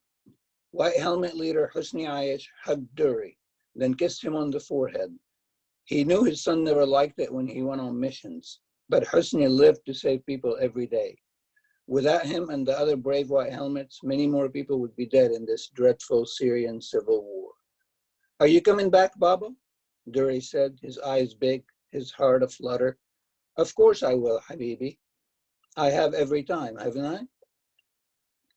White Helmet leader Husni Ayesh hugged Duri, then kissed him on the forehead. He knew his son never liked it when he went on missions, but Husni lived to save people every day. Without him and the other brave white helmets, many more people would be dead in this dreadful Syrian civil war. Are you coming back, Baba? Dury said, his eyes big, his heart aflutter. Of course I will, Habibi. I have every time, haven't I?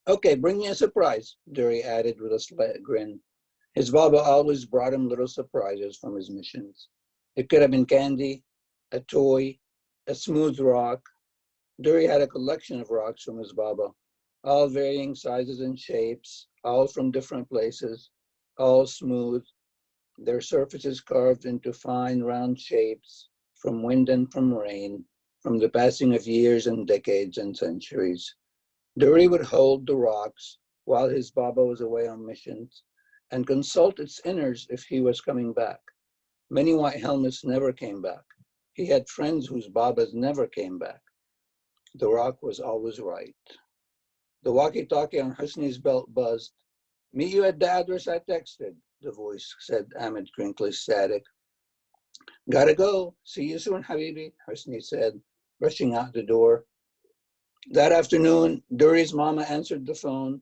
Okay, bring me a surprise, Dury added with a slight grin. His Baba always brought him little surprises from his missions. It could have been candy, a toy, a smooth rock. Dury had a collection of rocks from his Baba, all varying sizes and shapes, all from different places, all smooth, their surfaces carved into fine round shapes from wind and from rain, from the passing of years and decades and centuries. Dury would hold the rocks while his Baba was away on missions and consult its inners if he was coming back. Many white helmets never came back. He had friends whose Babas never came back. The rock was always right. The walkie-talkie on Husni's belt buzzed. Meet you at the address I texted, the voice said amid crinkly static. Gotta go. See you soon, Habibi, Husni said, rushing out the door. That afternoon, Dury's mama answered the phone,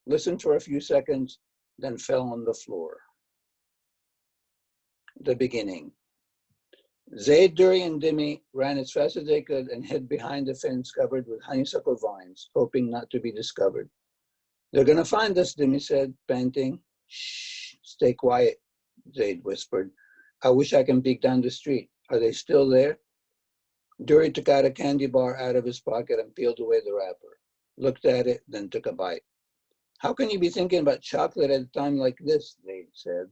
listened for a few seconds, then fell on the floor. The beginning. Zayd, Dury, and Dimi ran as fast as they could and hid behind a fence covered with honeysuckle vines, hoping not to be discovered. They're gonna find us, Dimi said, panting. Shh, stay quiet, Zayd whispered. I wish I can peek down the street. Are they still there? Dury took out a candy bar out of his pocket and peeled away the wrapper, looked at it, then took a bite. How can you be thinking about chocolate at a time like this, Zayd said.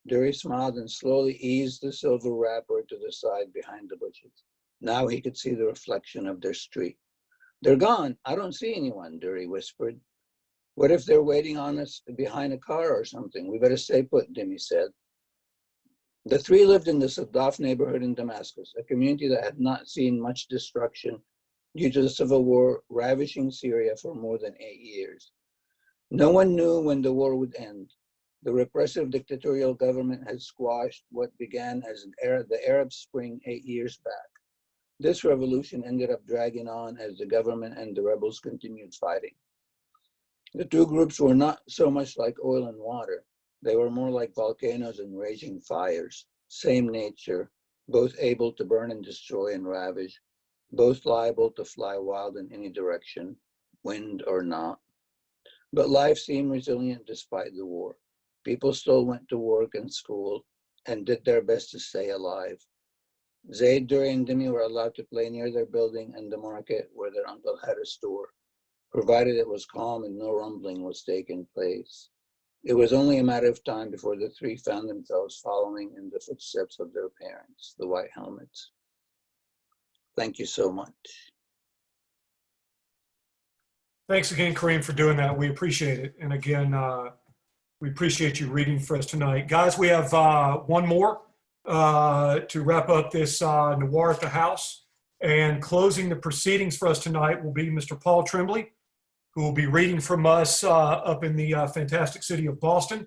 Dury smiled and slowly eased the silver wrapper to the side behind the bushes. Now he could see the reflection of their street. They're gone. I don't see anyone, Dury whispered. What if they're waiting on us behind a car or something? We better stay put, Dimi said. The three lived in the Saddaf neighborhood in Damascus, a community that had not seen much destruction due to the civil war ravishing Syria for more than 8 years. No one knew when the war would end. The repressive dictatorial government had squashed what began as the Arab Spring 8 years back. This revolution ended up dragging on as the government and the rebels continued fighting. The two groups were not so much like oil and water. They were more like volcanoes and raging fires, same nature, both able to burn and destroy and ravage, both liable to fly wild in any direction, wind or not. But life seemed resilient despite the war. People still went to work and school and did their best to stay alive. Zayd, Dury, and Dimi were allowed to play near their building and the market where their uncle had a store, provided it was calm and no rumbling was taking place. It was only a matter of time before the three found themselves following in the footsteps of their parents, the White Helmets. Thank you so much. Thanks again, Karim, for doing that. We appreciate it. And again, we appreciate you reading for us tonight. Guys, we have one more to wrap up this Noir at the House. And closing the proceedings for us tonight will be Mr. Paul Tremblay, who will be reading from us up in the fantastic city of Boston.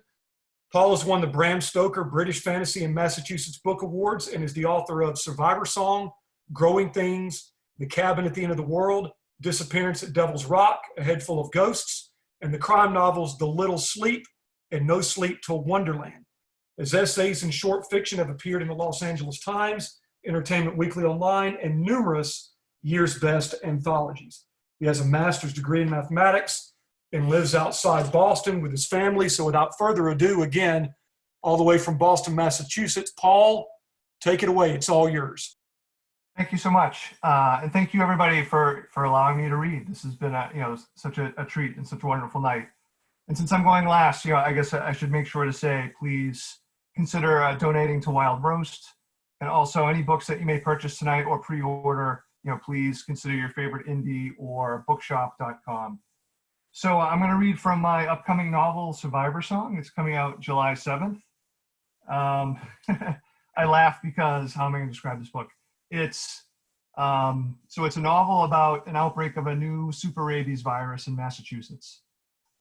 Paul has won the Bram Stoker British Fantasy and Massachusetts Book Awards and is the author of Survivor Song, Growing Things, The Cabin at the End of the World, Disappearance at Devil's Rock, A Head Full of Ghosts, and the crime novels The Little Sleep and No Sleep Till Wonderland. His essays and short fiction have appeared in the Los Angeles Times, Entertainment Weekly Online, and numerous year's best anthologies. He has a master's degree in mathematics and lives outside Boston with his family. So without further ado, again, all the way from Boston, Massachusetts, Paul, take it away. It's all yours. Thank you so much. And thank you everybody for allowing me to read. This has been such a treat and such a wonderful night. And since I'm going last, I guess I should make sure to say, please consider donating to Wild Roast. And also any books that you may purchase tonight or pre-order, please consider your favorite indie or bookshop.com. So I'm going to read from my upcoming novel, Survivor Song. It's coming out July 7th. I laugh because, how am I going to describe this book? It's a novel about an outbreak of a new super rabies virus in Massachusetts.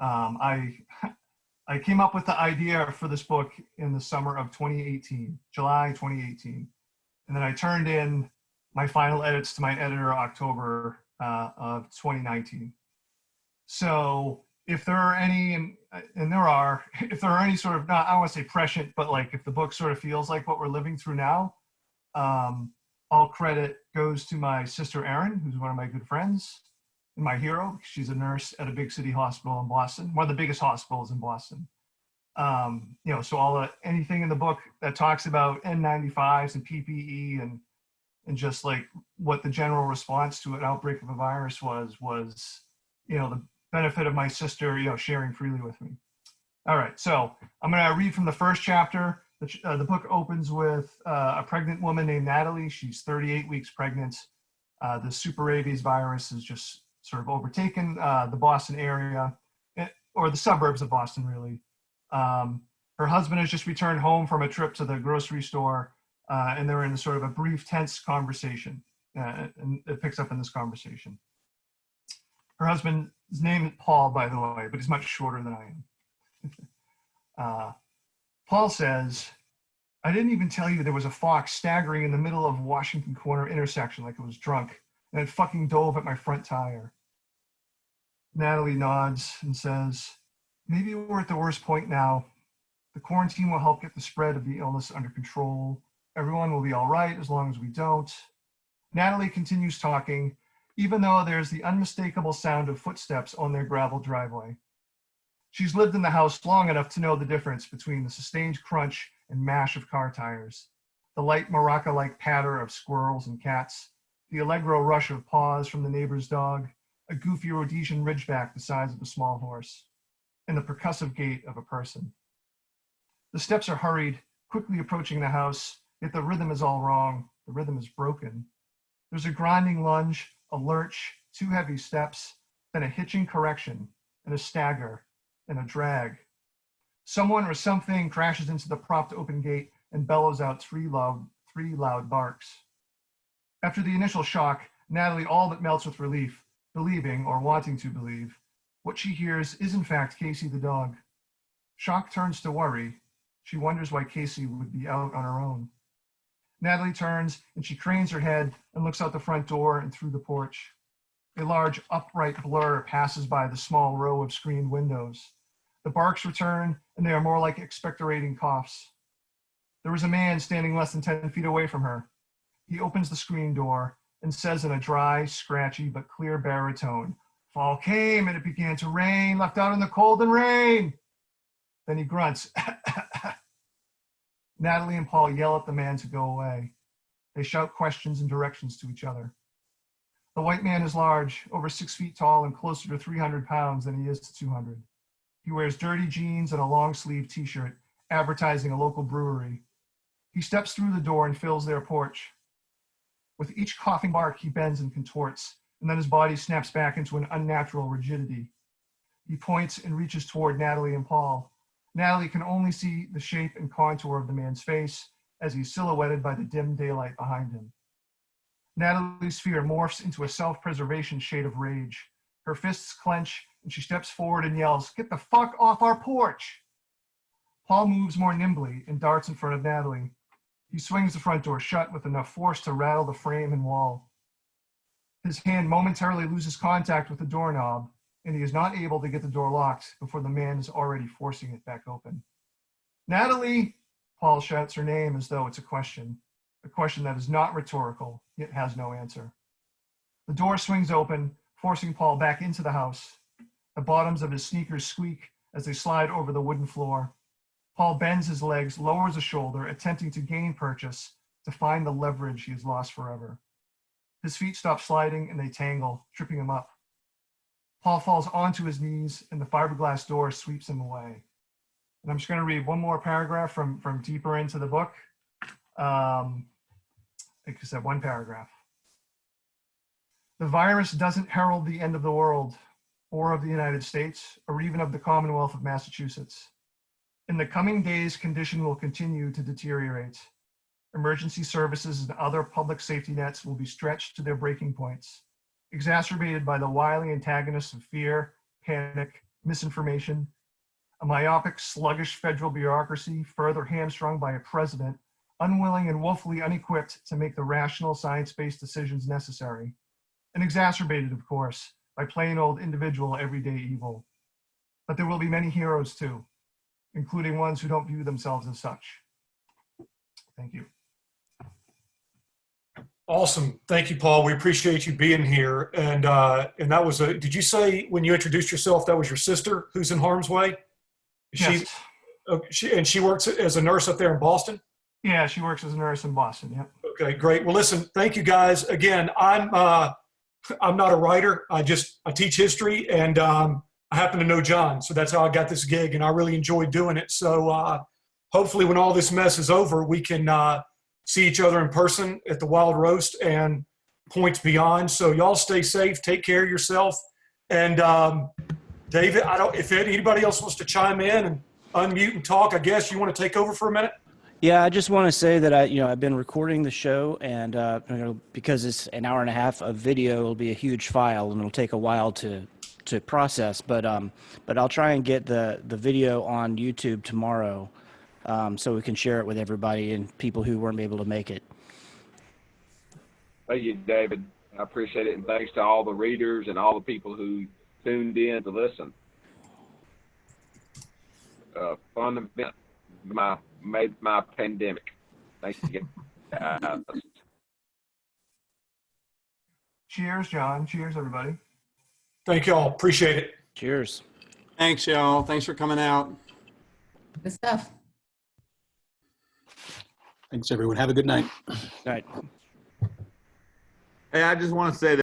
I came up with the idea for this book in the summer of 2018, July 2018. And then I turned in my final edits to my editor October of 2019. So if there are any, and there are, if there are any sort of, not, I don't want to say prescient, but like if the book sort of feels like what we're living through now, all credit goes to my sister Erin, who's one of my good friends and my hero. She's a nurse at a big city hospital in Boston, one of the biggest hospitals in Boston. You know, so anything in the book that talks about N95s and PPE and just like what the general response to an outbreak of a virus was, you know, the benefit of my sister, you know, sharing freely with me. All right, so I'm going to read from the first chapter. The book opens with a pregnant woman named Natalie. She's 38 weeks pregnant. The super rabies virus has just sort of overtaken the Boston area, or the suburbs of Boston, really. Her husband has just returned home from a trip to the grocery store, and they're in sort of a brief, tense conversation. And it picks up in this conversation. Her husband's name is Paul, by the way, but he's much shorter than I am. Paul says, I didn't even tell you there was a fox staggering in the middle of Washington Corner intersection like it was drunk, and it fucking dove at my front tire. Natalie nods and says, maybe we're at the worst point now. The quarantine will help get the spread of the illness under control. Everyone will be all right as long as we don't. Natalie continues talking, even though there's the unmistakable sound of footsteps on their gravel driveway. She's lived in the house long enough to know the difference between the sustained crunch and mash of car tires, the light maraca-like patter of squirrels and cats, the allegro rush of paws from the neighbor's dog, a goofy Rhodesian ridgeback the size of a small horse, and the percussive gait of a person. The steps are hurried, quickly approaching the house, yet the rhythm is all wrong. The rhythm is broken. There's a grinding lunge, a lurch, 2 heavy steps, then a hitching correction, and a stagger, and a drag. Someone or something crashes into the propped open gate and bellows out 3 loud barks. After the initial shock, Natalie all but melts with relief, believing, or wanting to believe, what she hears is in fact Casey the dog. Shock turns to worry. She wonders why Casey would be out on her own. Natalie turns and she cranes her head and looks out the front door and through the porch. A large upright blur passes by the small row of screened windows. The barks return, and they are more like expectorating coughs. There is a man standing less than 10 feet away from her. He opens the screen door and says in a dry, scratchy, but clear baritone, fall came and it began to rain, left out in the cold and rain. Then he grunts. Natalie and Paul yell at the man to go away. They shout questions and directions to each other. The white man is large, over 6 feet tall and closer to 300 pounds than he is to 200. He wears dirty jeans and a long-sleeved t-shirt, advertising a local brewery. He steps through the door and fills their porch. With each coughing bark, he bends and contorts, and then his body snaps back into an unnatural rigidity. He points and reaches toward Natalie and Paul. Natalie can only see the shape and contour of the man's face as he's silhouetted by the dim daylight behind him. Natalie's fear morphs into a self-preservation shade of rage. Her fists clench, and she steps forward and yells, "Get the fuck off our porch!" Paul moves more nimbly and darts in front of Natalie. He swings the front door shut with enough force to rattle the frame and wall. His hand momentarily loses contact with the doorknob, and he is not able to get the door locked before the man is already forcing it back open. "Natalie!" Paul shouts her name as though it's a question that is not rhetorical, yet has no answer. The door swings open, forcing Paul back into the house. The bottoms of his sneakers squeak as they slide over the wooden floor. Paul bends his legs, lowers a shoulder, attempting to gain purchase, to find the leverage he has lost forever. His feet stop sliding and they tangle, tripping him up. Paul falls onto his knees and the fiberglass door sweeps him away. And I'm just going to read one more paragraph from deeper into the book. Like I said, one paragraph. The virus doesn't herald the end of the world, or of the United States, or even of the Commonwealth of Massachusetts. In the coming days, condition will continue to deteriorate. Emergency services and other public safety nets will be stretched to their breaking points, exacerbated by the wily antagonists of fear, panic, misinformation, a myopic, sluggish federal bureaucracy further hamstrung by a president unwilling and woefully unequipped to make the rational science-based decisions necessary, and exacerbated, of course, by plain old individual everyday evil. But there will be many heroes too, including ones who don't view themselves as such. Thank you. Awesome. Thank you, Paul. We appreciate you being here. And that was did you say when you introduced yourself, that was your sister who's in harm's way? Yes. She works as a nurse up there in Boston? Yeah, she works as a nurse in Boston. Yeah. Okay, great. Well, listen, thank you guys. Again, I'm not a writer. I teach history, and I happen to know John. So that's how I got this gig, and I really enjoyed doing it. So hopefully when all this mess is over, we can see each other in person at the Wild Roast and points beyond. So y'all stay safe, take care of yourself. And David, if anybody else wants to chime in and unmute and talk, I guess you want to take over for a minute? Yeah, I just want to say that I've been recording the show, and because it's an hour and a half of video, it'll be a huge file, and it'll take a while to process. But I'll try and get the video on YouTube tomorrow, so we can share it with everybody and people who weren't able to make it. Thank you, David. I appreciate it, and thanks to all the readers and all the people who tuned in to listen. Fun event. Made my pandemic. Thank you. Cheers, John. Cheers, everybody. Thank y'all. Appreciate it. Cheers. Thanks, y'all. Thanks for coming out. Good stuff. Thanks, everyone. Have a good night. All right. Hey, I just want to say that